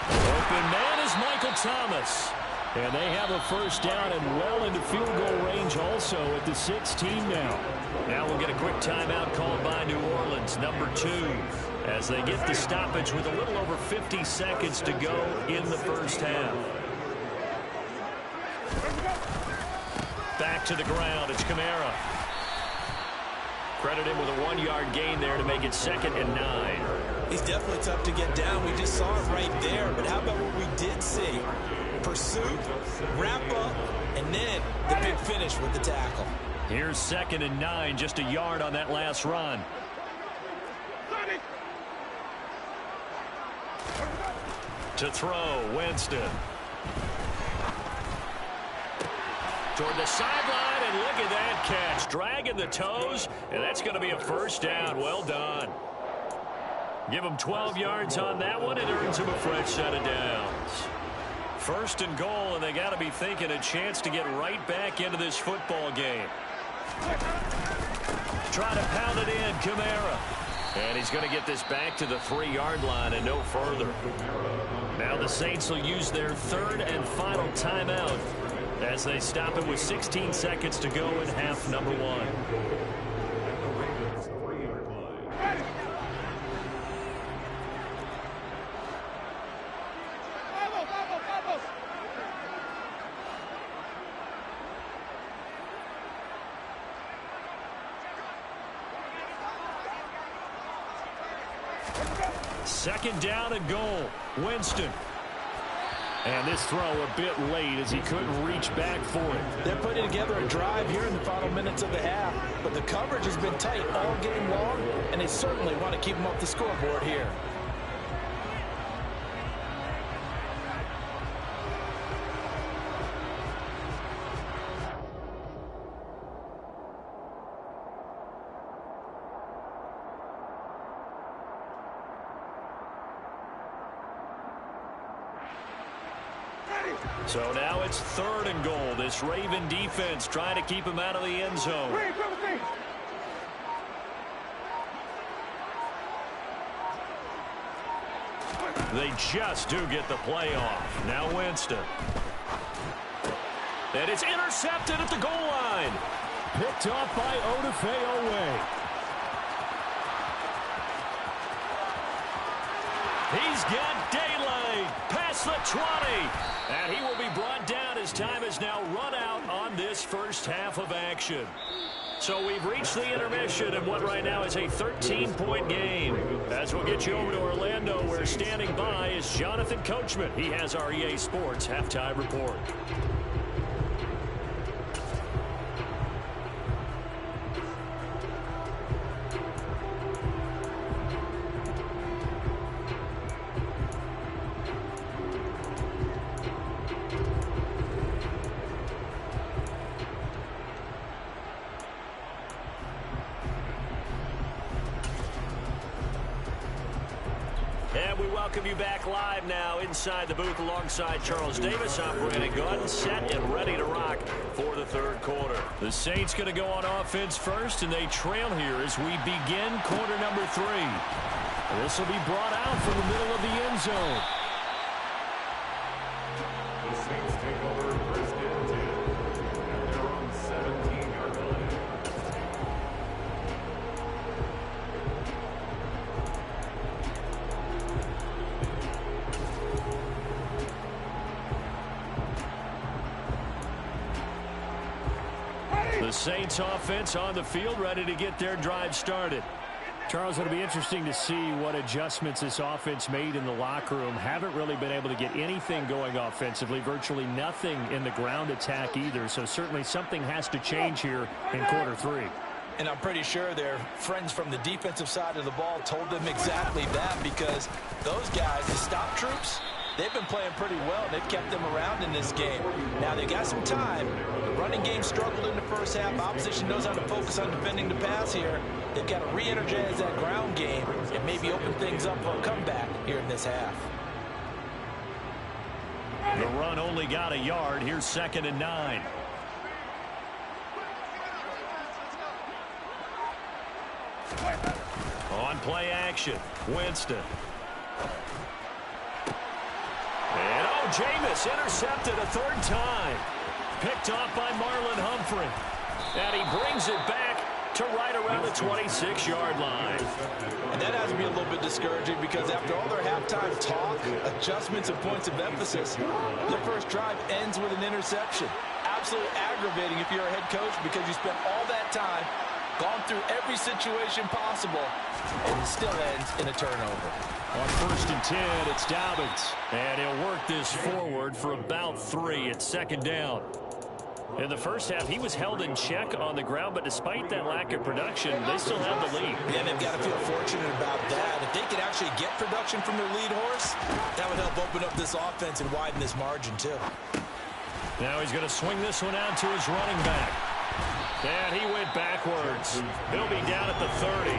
Open man is Michael Thomas. And they have a first down and well into field goal range also at the 16 now. Now we'll get a quick timeout called by New Orleans, number 2, as they get the stoppage with a little over 50 seconds to go in the first half. Back to the ground, it's Kamara. Credit him with a 1-yard gain there to make it 2nd and 9. He's definitely tough to get down. We just saw it right there. But how about what we did see? Pursuit, wrap up, and then the big finish with the tackle. Here's 2nd and 9, just a yard on that last run. To throw, Winston. Toward the sideline, and look at that catch. Dragging the toes, and that's going to be a first down. Well done. Give him 12 yards on that one, and earns him a fresh set of downs. 1st and goal, and they got to be thinking a chance to get right back into this football game. Try to pound it in, Kamara. And he's going to get this back to the 3-yard line and no further. Now the Saints will use their 3rd and final timeout as they stop it with 16 seconds to go in half number 1. Second down and goal. Winston. And this throw a bit late as he couldn't reach back for it. They're putting together a drive here in the final minutes of the half, but the coverage has been tight all game long, and they certainly want to keep them up the scoreboard here. So now it's 3rd and goal. This Raven defense trying to keep him out of the end zone. They just do get the play off. Now Winston. And it's intercepted at the goal line. Picked off by Odafe-Oweh. He's got daylight past the 20. And he will be brought down as time is now run out on this first half of action. So we've reached the intermission in what right now is a 13-point game. As we'll get you over to Orlando, where standing by is Jonathan Coachman. He has our EA Sports halftime report. And we welcome you back live now inside the booth alongside Charles Davis. I'm Brandon Gordon, set and ready to rock for the 3rd quarter. The Saints going to go on offense first, and they trail here as we begin quarter number 3. This will be brought out from the middle of the end zone. The Saints take over 1st and 10 at their own 17-yard line. Saints offense on the field, ready to get their drive started. Charles, it'll be interesting to see what adjustments this offense made in the locker room. Haven't really been able to get anything going offensively, virtually nothing in the ground attack either. So certainly something has to change here in quarter 3. And I'm pretty sure their friends from the defensive side of the ball told them exactly that, because those guys, the stop troops, they've been playing pretty well. They've kept them around in this game. Now, they got some time. The running game struggled in the first half. Opposition knows how to focus on defending the pass here. They've got to re-energize that ground game and maybe open things up for a comeback here in this half. The run only got a yard. Here's 2nd and 9. On play action, Winston. And Jameis intercepted a 3rd time. Picked off by Marlon Humphrey. And he brings it back to right around the 26-yard line. And that has to be a little bit discouraging, because after all their halftime talk, adjustments and points of emphasis, their first drive ends with an interception. Absolutely aggravating if you're a head coach, because you spent all that time, gone through every situation possible, and it still ends in a turnover. On 1st and 10, it's Dobbins. And he'll work this forward for about 3. It's 2nd down. In the first half, he was held in check on the ground, but despite that lack of production, they still have the lead. Yeah, they've got to feel fortunate about that. If they could actually get production from their lead horse, that would help open up this offense and widen this margin, too. Now he's going to swing this one out to his running back. And he went backwards. He'll be down at the 30.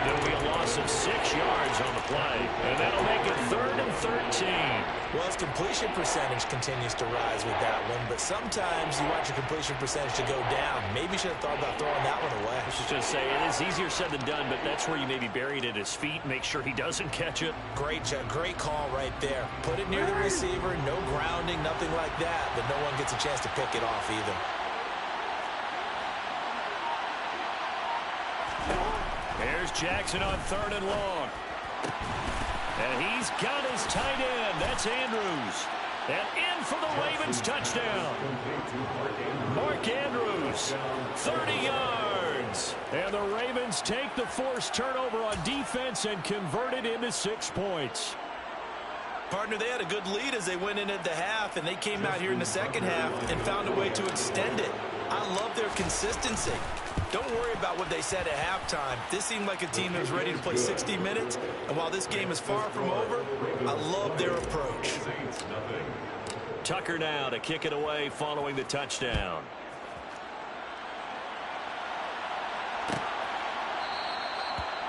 There'll be a loss of 6 yards on the play. And that'll make it 3rd and 13. Well, his completion percentage continues to rise with that one, but sometimes you want your completion percentage to go down. Maybe you should have thought about throwing that one away. I was just say, it is easier said than done, but that's where you maybe bury it at his feet, make sure he doesn't catch it. Great call right there. Put it near the receiver, no grounding, nothing like that, but no one gets a chance to pick it off either. Here's Jackson on 3rd and long. And he's got his tight end. That's Andrews. And in for the Ravens touchdown. Mark Andrews, 30 yards. And the Ravens take the forced turnover on defense and convert it into 6 points. Partner, they had a good lead as they went in at the half, and they came out here in the second half and found a way to extend it. I love their consistency. Don't worry about what they said at halftime. This seemed like a team that was ready to play 60 minutes, and while this game is far from over, I love their approach. Tucker now to kick it away following the touchdown.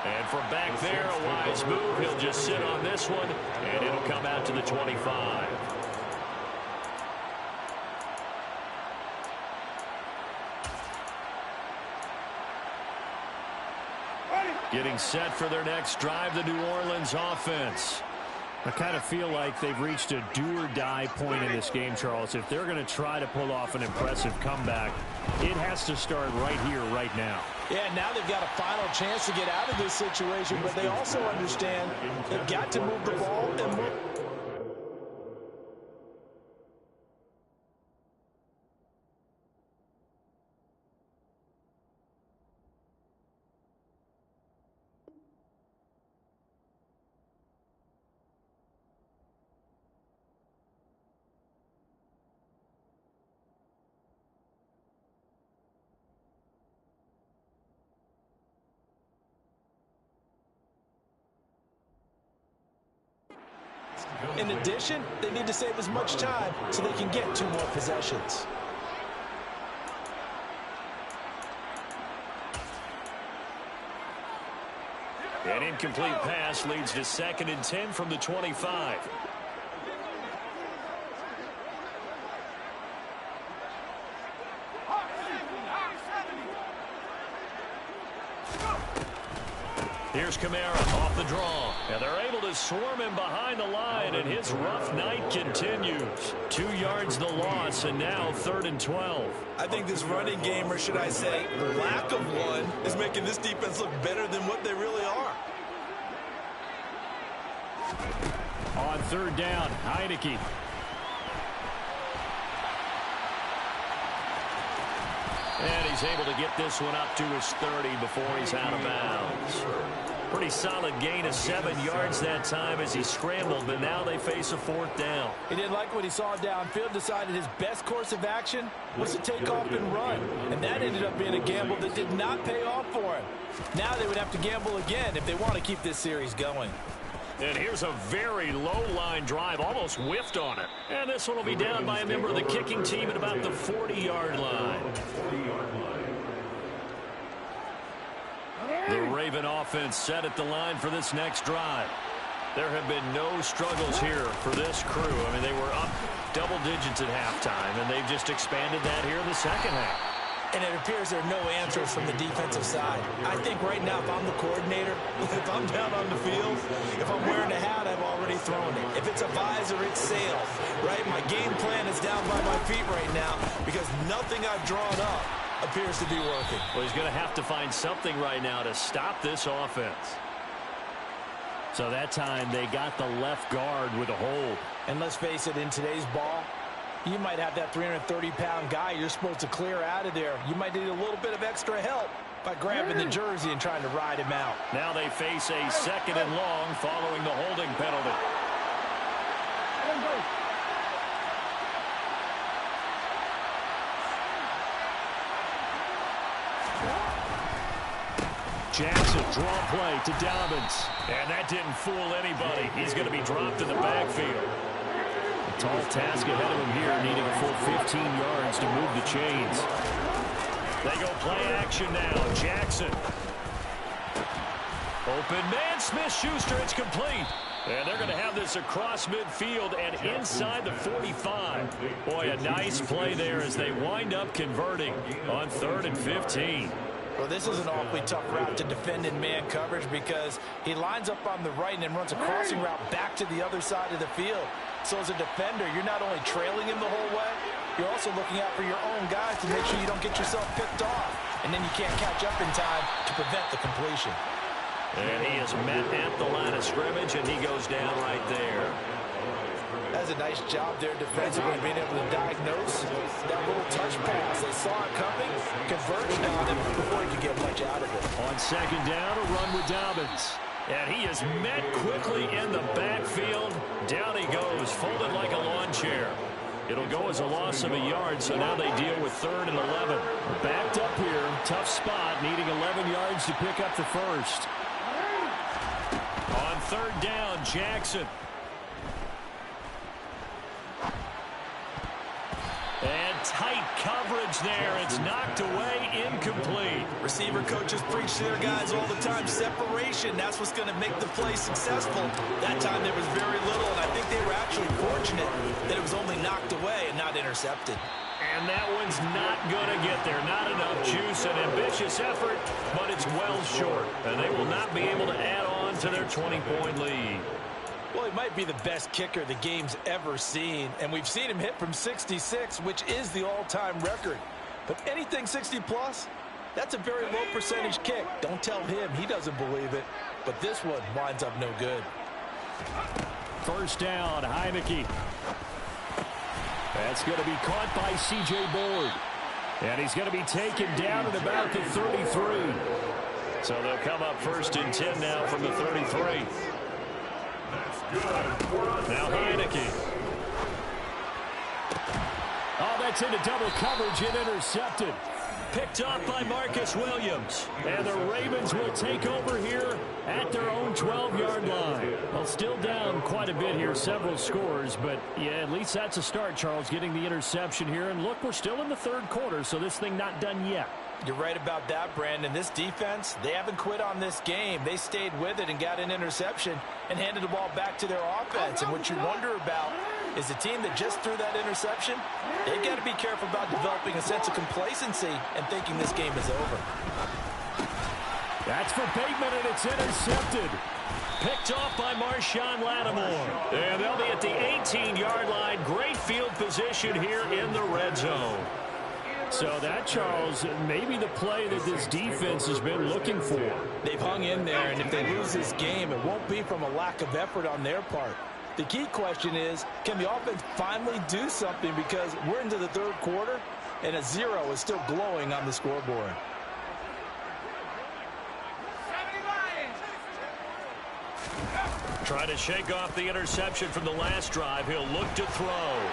And from back there, a wise move. He'll just sit on this one, and it'll come out to the 25. Getting set for their next drive, the New Orleans offense. I kind of feel like they've reached a do-or-die point in this game, Charles. If they're going to try to pull off an impressive comeback, it has to start right here, right now. Yeah, now they've got a final chance to get out of this situation, but they also understand they've got to move the ball and move. In addition, they need to save as much time so they can get 2 more possessions. An incomplete pass leads to 2nd and 10 from the 25. Here's Kamara off the draw. And they're able to swarm him behind the line, and his rough night continues. 2 yards the loss, and now 3rd and 12. I think this running game, or should I say lack of one, is making this defense look better than what they really are. On 3rd down, Heineke. And he's able to get this one up to his 30 before he's out of bounds. Pretty solid gain of 7 yards that time as he scrambled, but now they face a 4th down. He didn't like what he saw downfield, decided his best course of action was to take off and run. And that ended up being a gamble that did not pay off for him. Now they would have to gamble again if they want to keep this series going. And here's a very low-line drive, almost whiffed on it. And this one will be down by a member of the kicking team at about the 40-yard line. The Raven offense set at the line for this next drive. There have been no struggles here for this crew. I mean, they were up double digits at halftime, and they've just expanded that here in the second half. And it appears there are no answers from the defensive side. I think right now, if I'm the coordinator, if I'm down on the field, if I'm wearing a hat, I've already thrown it. If it's a visor, it's sailed, right? My game plan is down by my feet right now because nothing I've drawn up appears to be working. Well, he's going to have to find something right now to stop this offense. So that time they got the left guard with a hold. And let's face it, in today's ball, you might have that 330-pound guy you're supposed to clear out of there. You might need a little bit of extra help by grabbing the jersey and trying to ride him out. Now they face a 2nd and long following the holding penalty. Jackson, draw play to Dobbins. And that didn't fool anybody. He's going to be dropped in the backfield. A tall task ahead of him here, needing a full 15 yards to move the chains. They go play action now. Jackson. Open man, Smith-Schuster, it's complete. And they're going to have this across midfield and inside the 45. Boy, a nice play there as they wind up converting on 3rd and 15. Well, this is an awfully tough route to defend in man coverage because he lines up on the right and then runs a crossing route back to the other side of the field. So as a defender, you're not only trailing him the whole way, you're also looking out for your own guys to make sure you don't get yourself picked off. And then you can't catch up in time to prevent the completion. And he is met at the line of scrimmage, and he goes down right there. That's a nice job there defensively, being able to diagnose that little touch pass. They saw it coming, converged on him before he could get much out of it. On 2nd down, a run with Dobbins. And he is met quickly in the backfield. Down he goes, folded like a lawn chair. It'll go as a loss of a yard, so now they deal with 3rd and 11. Backed up here, tough spot, needing 11 yards to pick up the first. On 3rd down, Jackson. And tight coverage there. It's knocked away, incomplete. Receiver coaches preach to their guys all the time. Separation, that's what's going to make the play successful. That time there was very little, and I think they were actually fortunate that it was only knocked away and not intercepted. And that one's not going to get there. Not enough juice, an ambitious effort, but it's well short. And they will not be able to add on to their 20-point lead. Well, he might be the best kicker the game's ever seen, and we've seen him hit from 66, which is the all-time record. But anything 60-plus, that's a very low percentage kick. Don't tell him he doesn't believe it, but this one winds up no good. 1st down, Heineke. That's going to be caught by C.J. Board. And he's going to be taken down at about the 33. So they'll come up 1st and 10 now from the 33. Now Heineke. Oh, that's into double coverage and intercepted. Picked off by Marcus Williams. And the Ravens will take over here at their own 12-yard line. Well, still down quite a bit here, several scores. But, yeah, at least that's a start, Charles, getting the interception here. And, look, we're still in the 3rd quarter, so this thing not done yet. You're right about that, Brandon. This defense, they haven't quit on this game. They stayed with it and got an interception and handed the ball back to their offense. And what you wonder about is the team that just threw that interception, they've got to be careful about developing a sense of complacency and thinking this game is over. That's for Bateman, and it's intercepted. Picked off by Marshawn Lattimore. And they'll be at the 18-yard line. Great field position here in the red zone. So that, Charles, may be the play that this defense has been looking for. They've hung in there, and if they lose this game, it won't be from a lack of effort on their part. The key question is, can the offense finally do something? Because we're into the 3rd quarter, and a 0 is still glowing on the scoreboard. Trying to shake off the interception from the last drive. He'll look to throw.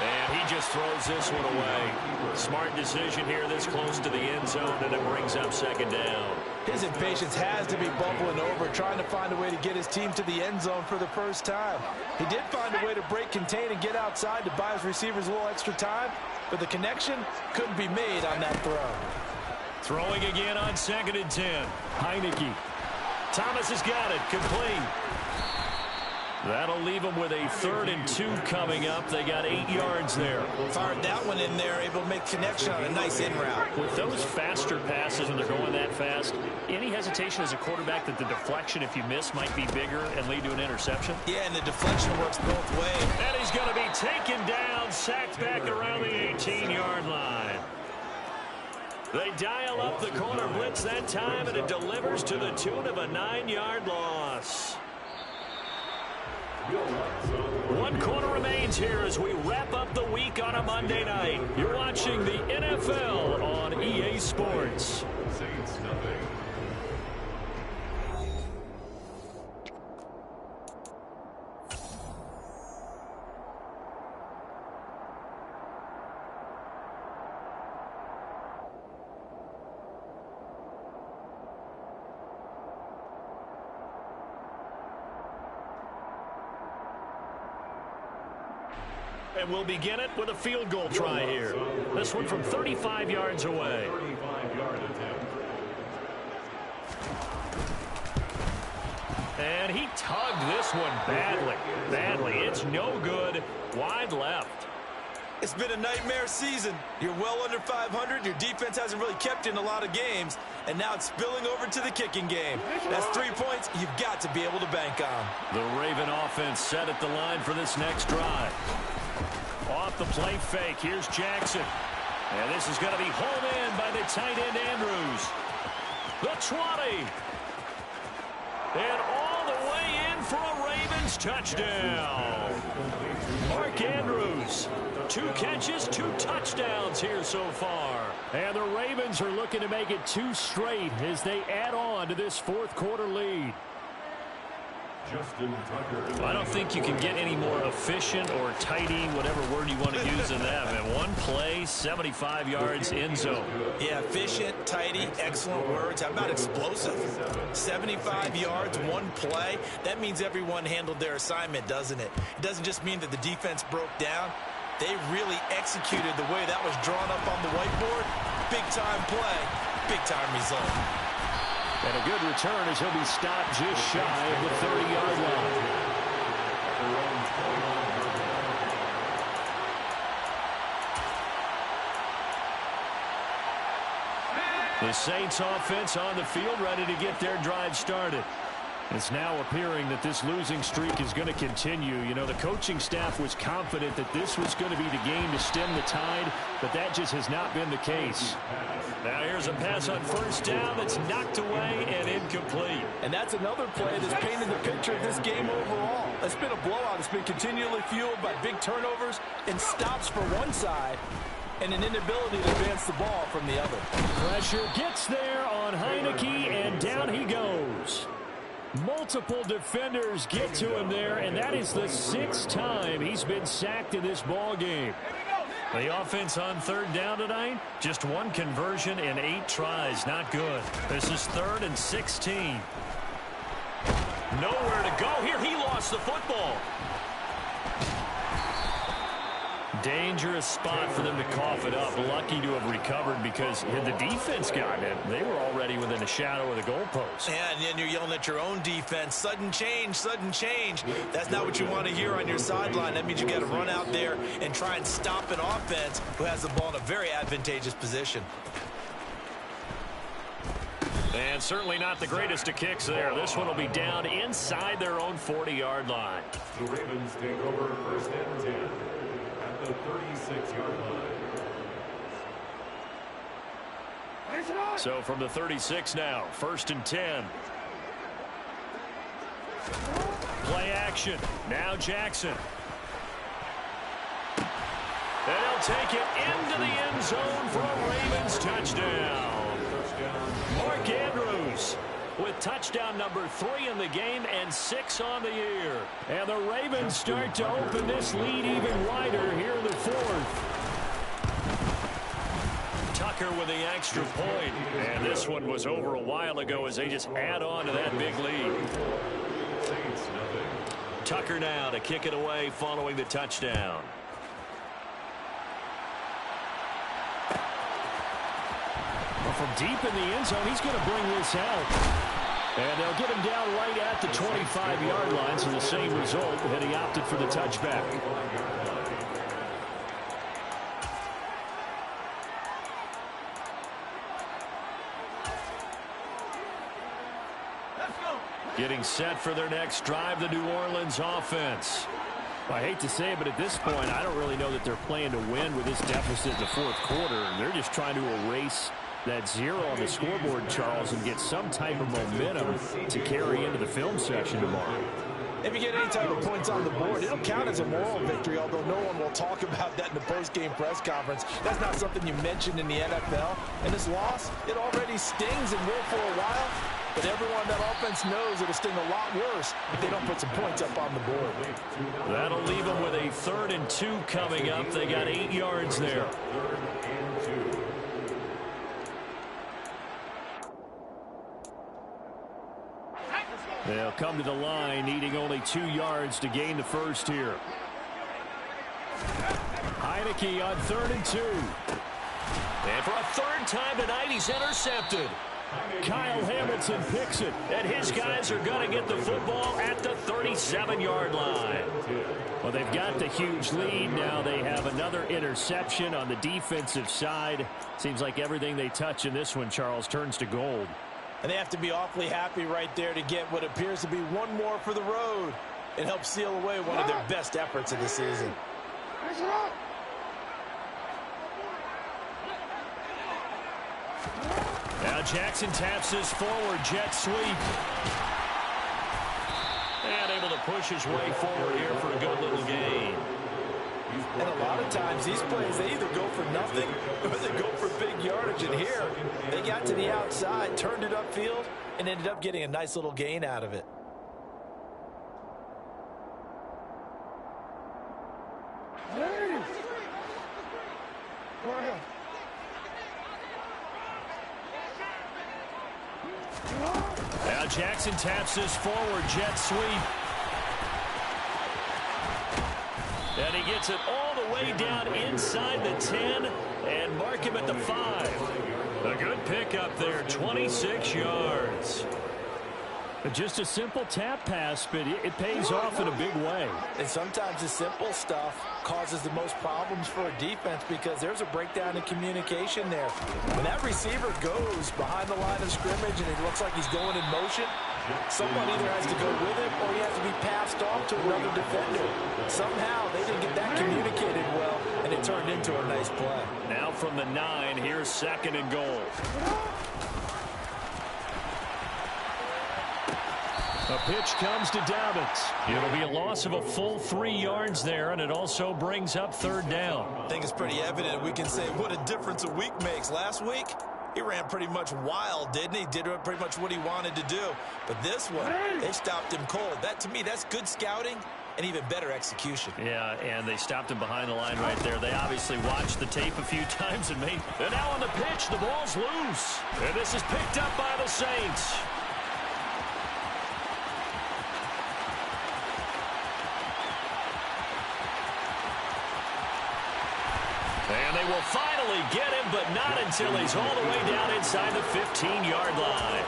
And he just throws this one away. Smart decision here this close to the end zone, and it brings up second down. His impatience has to be bubbling over, trying to find a way to get his team to the end zone for the first time. He did find a way to break, contain, and get outside to buy his receivers a little extra time, but the connection couldn't be made on that throw. Throwing again on 2nd and 10. Heineke. Thomas has got it. Complete. That'll leave them with a 3rd and 2 coming up. They got 8 yards there. Fired that one in there, able to make connection on a nice in route. With those faster passes when they're going that fast, any hesitation as a quarterback that the deflection, if you miss, might be bigger and lead to an interception? Yeah, and the deflection works both ways. And he's going to be taken down, sacked back around the 18-yard line. They dial up the corner blitz that time, and it delivers to the tune of a 9-yard loss. 1 quarter remains here as we wrap up the week on a Monday night. You're watching the NFL on EA Sports. Saints nothing. And we'll begin it with a field goal try here. This one from 35 yards away. 35-yard attempt. And he tugged this one badly. It's no good. Wide left. It's been a nightmare season. You're well under 500. Your defense hasn't really kept you in a lot of games. And now it's spilling over to the kicking game. That's 3 points you've got to be able to bank on. The Raven offense set at the line for this next drive. Off the play fake. Here's Jackson. And this is going to be hauled in by the tight end Andrews. The 20. And all the way in for a Ravens touchdown. Mark Andrews. 2 catches, 2 touchdowns here so far. And the Ravens are looking to make it 2 straight as they add on to this 4th quarter lead. I don't think you can get any more efficient or tidy, whatever word you want to use in that. And 1 play, 75 yards, end zone. Yeah, efficient, tidy, excellent words. How about explosive? 75 yards, 1 play. That means everyone handled their assignment, doesn't it? It doesn't just mean that the defense broke down. They really executed the way that was drawn up on the whiteboard. Big-time play, big-time result. And a good return as he'll be stopped just shy of the 30-yard line. The Saints offense on the field ready to get their drive started. It's now appearing that this losing streak is going to continue. You know, the coaching staff was confident that this was going to be the game to stem the tide, but that just has not been the case. Now here's a pass on 1st down that's knocked away and incomplete. And that's another play that's painted the picture of this game overall. It's been a blowout. It's been continually fueled by big turnovers and stops for one side and an inability to advance the ball from the other. Pressure gets there on Heineke, and down he goes. Multiple defenders get to him there, and that is the 6th time he's been sacked in this ball game. The offense on 3rd down tonight, just 1 conversion in 8 tries. Not good. This is 3rd and 16. Nowhere to go here. He lost the football. Dangerous spot for them to cough it up. Lucky to have recovered because had the defense gotten it, they were already within a shadow of the goalpost. Yeah, and then you're yelling at your own defense. Sudden change, sudden change. That's not what you want to hear on your sideline. That means you got to run out there and try and stop an offense who has the ball in a very advantageous position. And certainly not the greatest of kicks there. This one will be down inside their own 40-yard line. The Ravens take over 1st and 10 at the 36-yard line. So from the 36 now, 1st and 10. Play action. Now Jackson. And he'll take it into the end zone for a Ravens touchdown. Mark Andrews with touchdown number 3 in the game and 6 on the year. And the Ravens start to open this lead even wider here in the fourth. Tucker with the extra point. And this one was over a while ago as they just add on to that big lead. Tucker now to kick it away following the touchdown. Well, from deep in the end zone, he's going to bring this out. And they'll get him down right at the 25-yard line, so the same result, and he opted for the touchback. Getting set for their next drive, the New Orleans offense. I hate to say it, but at this point, I don't really know that they're playing to win with this deficit in the fourth quarter. And they're just trying to erase that 0 on the scoreboard, Charles, and get some type of momentum to carry into the film section tomorrow. If you get any type of points on the board, it'll count as a moral victory, although no one will talk about that in the post-game press conference. That's not something you mentioned in the NFL. And this loss, it already stings and will for a while. But everyone that offense knows it'll sting a lot worse if they don't put some points up on the board. That'll leave them with a 3rd and 2 coming up. They got 8 yards there. They'll come to the line, needing only 2 yards to gain the first here. Heineke on 3rd and 2. And for a 3rd time tonight, he's intercepted. Kyle Hamilton picks it, and his guys are going to get the football at the 37-yard line. Well, they've got the huge lead. Now they have another interception on the defensive side. Seems like everything they touch in this one, Charles, turns to gold. And they have to be awfully happy right there to get what appears to be one more for the road and help seal away one of their best efforts of the season. Now Jackson taps his forward jet sweep. And able to push his way forward here for a good little gain. And a lot of times these plays, they either go for nothing or they go for big yardage. And here, they got to the outside, turned it upfield, and ended up getting a nice little gain out of it. Now Jackson taps his forward jet sweep. And he gets it all the way down inside the 10 and mark him at the 5. A good pickup there, 26 yards. Just a simple tap pass, but it pays off in a big way. And sometimes the simple stuff causes the most problems for a defense because there's a breakdown in communication there. When that receiver goes behind the line of scrimmage and it looks like he's going in motion, someone either has to go with him or he has to be passed off to another defender. Somehow they didn't get that communicated well, and it turned into a nice play. Now from the 9, here's 2nd and goal. A pitch comes to Dobbins. It'll be a loss of a full 3 yards there, and it also brings up 3rd down. I think it's pretty evident. We can say what a difference a week makes. Last week, he ran pretty much wild, didn't he? Did pretty much what he wanted to do. But this one, they stopped him cold. That, to me, that's good scouting and even better execution. Yeah, and they stopped him behind the line right there. They obviously watched the tape a few times and made... And now on the pitch, the ball's loose. And this is picked up by the Saints. And they will finally get him, but not until he's all the way down inside the 15-yard line.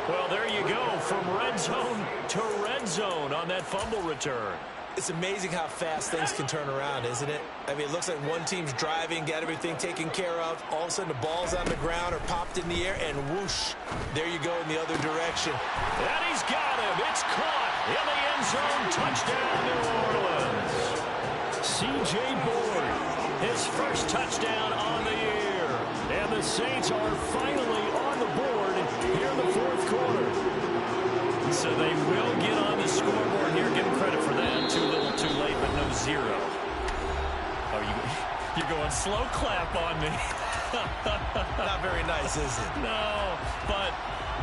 Well, there you go, from red zone to red zone on that fumble return. It's amazing how fast things can turn around, isn't it? I mean, it looks like one team's driving, got everything taken care of. All of a sudden, the ball's on the ground or popped in the air, and whoosh, there you go in the other direction. And he's got him. It's caught in the end zone. Touchdown, New Orleans. C.J. Board, his first touchdown on the year. And the Saints are finally on the board here in the fourth quarter. So they will get on the scoreboard here. Give them credit for that. Too little, too late, but no zero. Oh, You're going slow clap on me. Not very nice, is it? No, but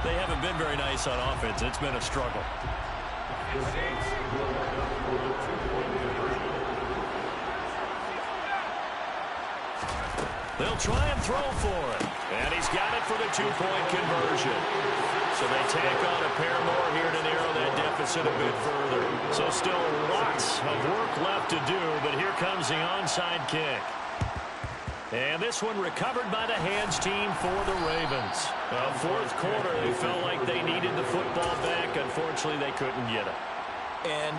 they haven't been very nice on offense. It's been a struggle. They'll try and throw for it. And he's got it for the two-point conversion. So they tack on a pair more here to narrow that deficit a bit further. So still lots of work left to do, but here comes the onside kick. And this one recovered by the hands team for the Ravens. Fourth quarter, they felt like they needed the football back. Unfortunately, they couldn't get it. And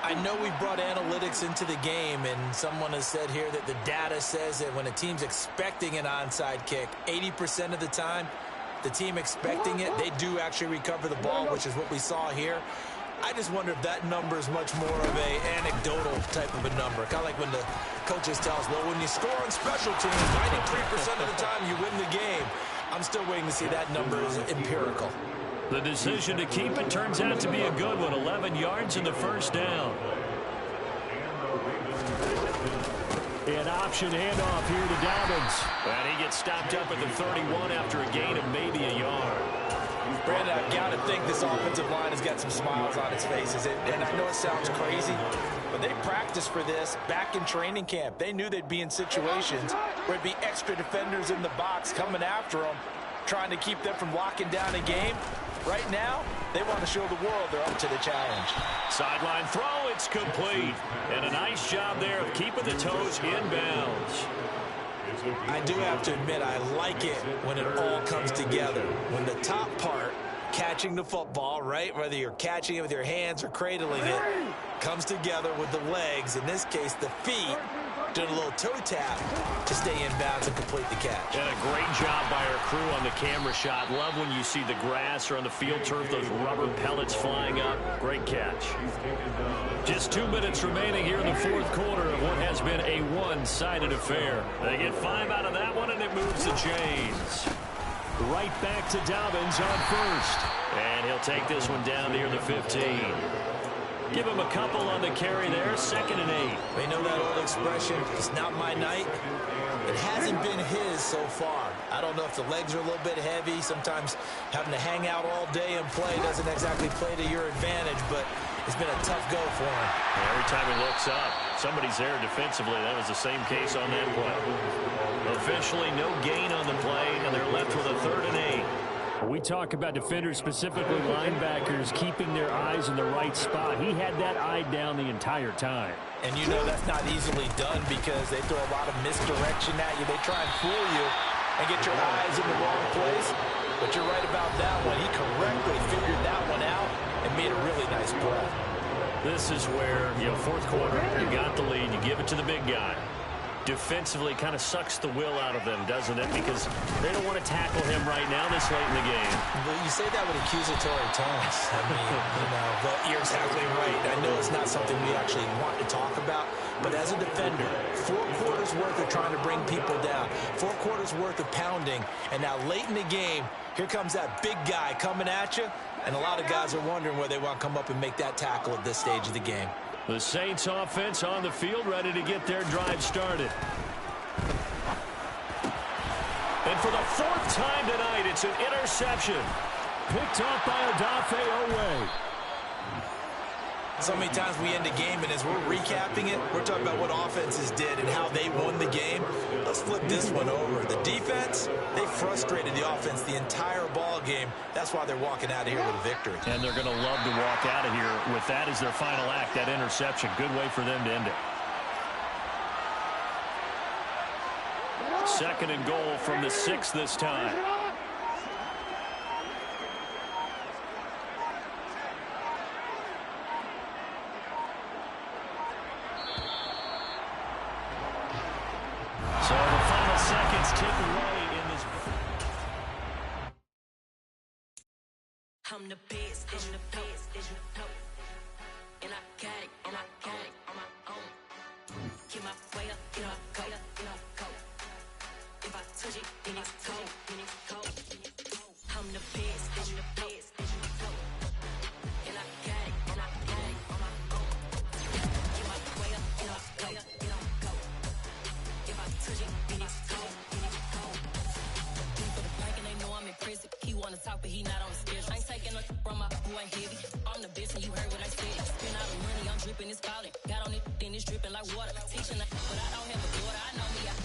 I know we brought analytics into the game, and someone has said here that the data says that when a team's expecting an onside kick, 80% of the time, the team expecting it, they do actually recover the ball, which is what we saw here. I just wonder if that number is much more of a anecdotal type of a number. Kind of like when the coaches tell us, well, when you score on special teams, 93% of the time you win the game. I'm still waiting to see that number is empirical. The decision to keep it turns out to be a good one. 11 yards in the first down. An option handoff here to Dobbins. And he gets stopped up at the 31 after a gain of maybe a yard. Brandon, I've got to think this offensive line has got some smiles on its faces. And I know it sounds crazy, but they practiced for this back in training camp. They knew they'd be in situations where it'd be extra defenders in the box coming after them, trying to keep them from locking down a game. Right now, they want to show the world they're up to the challenge. Sideline throw, it's complete. And a nice job there of keeping the toes inbounds. I do have to admit, I like it when it all comes together. When the top part, catching the football, right, whether you're catching it with your hands or cradling it, comes together with the legs, in this case the feet, doing a little toe tap to stay in bounds and complete the catch. And a great job by our crew on the camera shot. Love when you see the grass or on the field turf, those rubber pellets flying up. Great catch. Just 2 minutes remaining here in the fourth quarter of what has been a one-sided affair. They get 5 out of that one, and it moves the chains. Right back to Dobbins on first. And he'll take this one down near the 15. Give him a couple on the carry there, 2nd and 8. We know that old expression, it's not my night. It hasn't been his so far. I don't know if the legs are a little bit heavy. Sometimes having to hang out all day and play doesn't exactly play to your advantage, but it's been a tough go for him. Every time he looks up, somebody's there defensively. That was the same case on that play. Officially, no gain on the play, and they're left with a 3rd and 8. We talk about defenders, specifically linebackers, keeping their eyes in the right spot. He had that eye down the entire time. And you know that's not easily done because they throw a lot of misdirection at you. They try and fool you and get your eyes in the wrong place. But you're right about that one. He correctly figured that one out and made a really nice play. This is where, fourth quarter, you got the lead, you give it to the big guy. Defensively kind of sucks the will out of them, doesn't it? Because they don't want to tackle him right now this late in the game. Well, you say that with accusatory tones. I mean, but you're exactly right. I know it's not something we actually want to talk about, but as a defender, 4 quarters worth of trying to bring people down, 4 quarters worth of pounding, and now late in the game, here comes that big guy coming at you, and a lot of guys are wondering where they want to come up and make that tackle at this stage of the game. The Saints offense on the field, ready to get their drive started. And for the 4th time tonight, it's an interception. Picked off by Odafe Owe. So many times we end a game, and as we're recapping it, we're talking about what offenses did and how they won the game. Let's flip this one over. The defense, they frustrated the offense the entire ball game. That's why they're walking out of here with a victory. And they're going to love to walk out of here with that as their final act, that interception. Good way for them to end it. 2nd and goal from the 6 this time. So the final seconds tick away in this. I'm the best, I'm the best, and I got it, and I got it on my own. Get my way up, get up, go, go. If I touch it, then it's cold, I'm the best, I'm the best, and I got it, and I got it on my own. Get my way up, get up, go, go. If I talk, but he not on the schedule. I ain't taking no from my boy heavy. I'm the best, and you heard what I said. Spend all the money, I'm dripping, it's falling. Got on it, then it's dripping like water. Teaching, but I don't have a daughter. I know me, I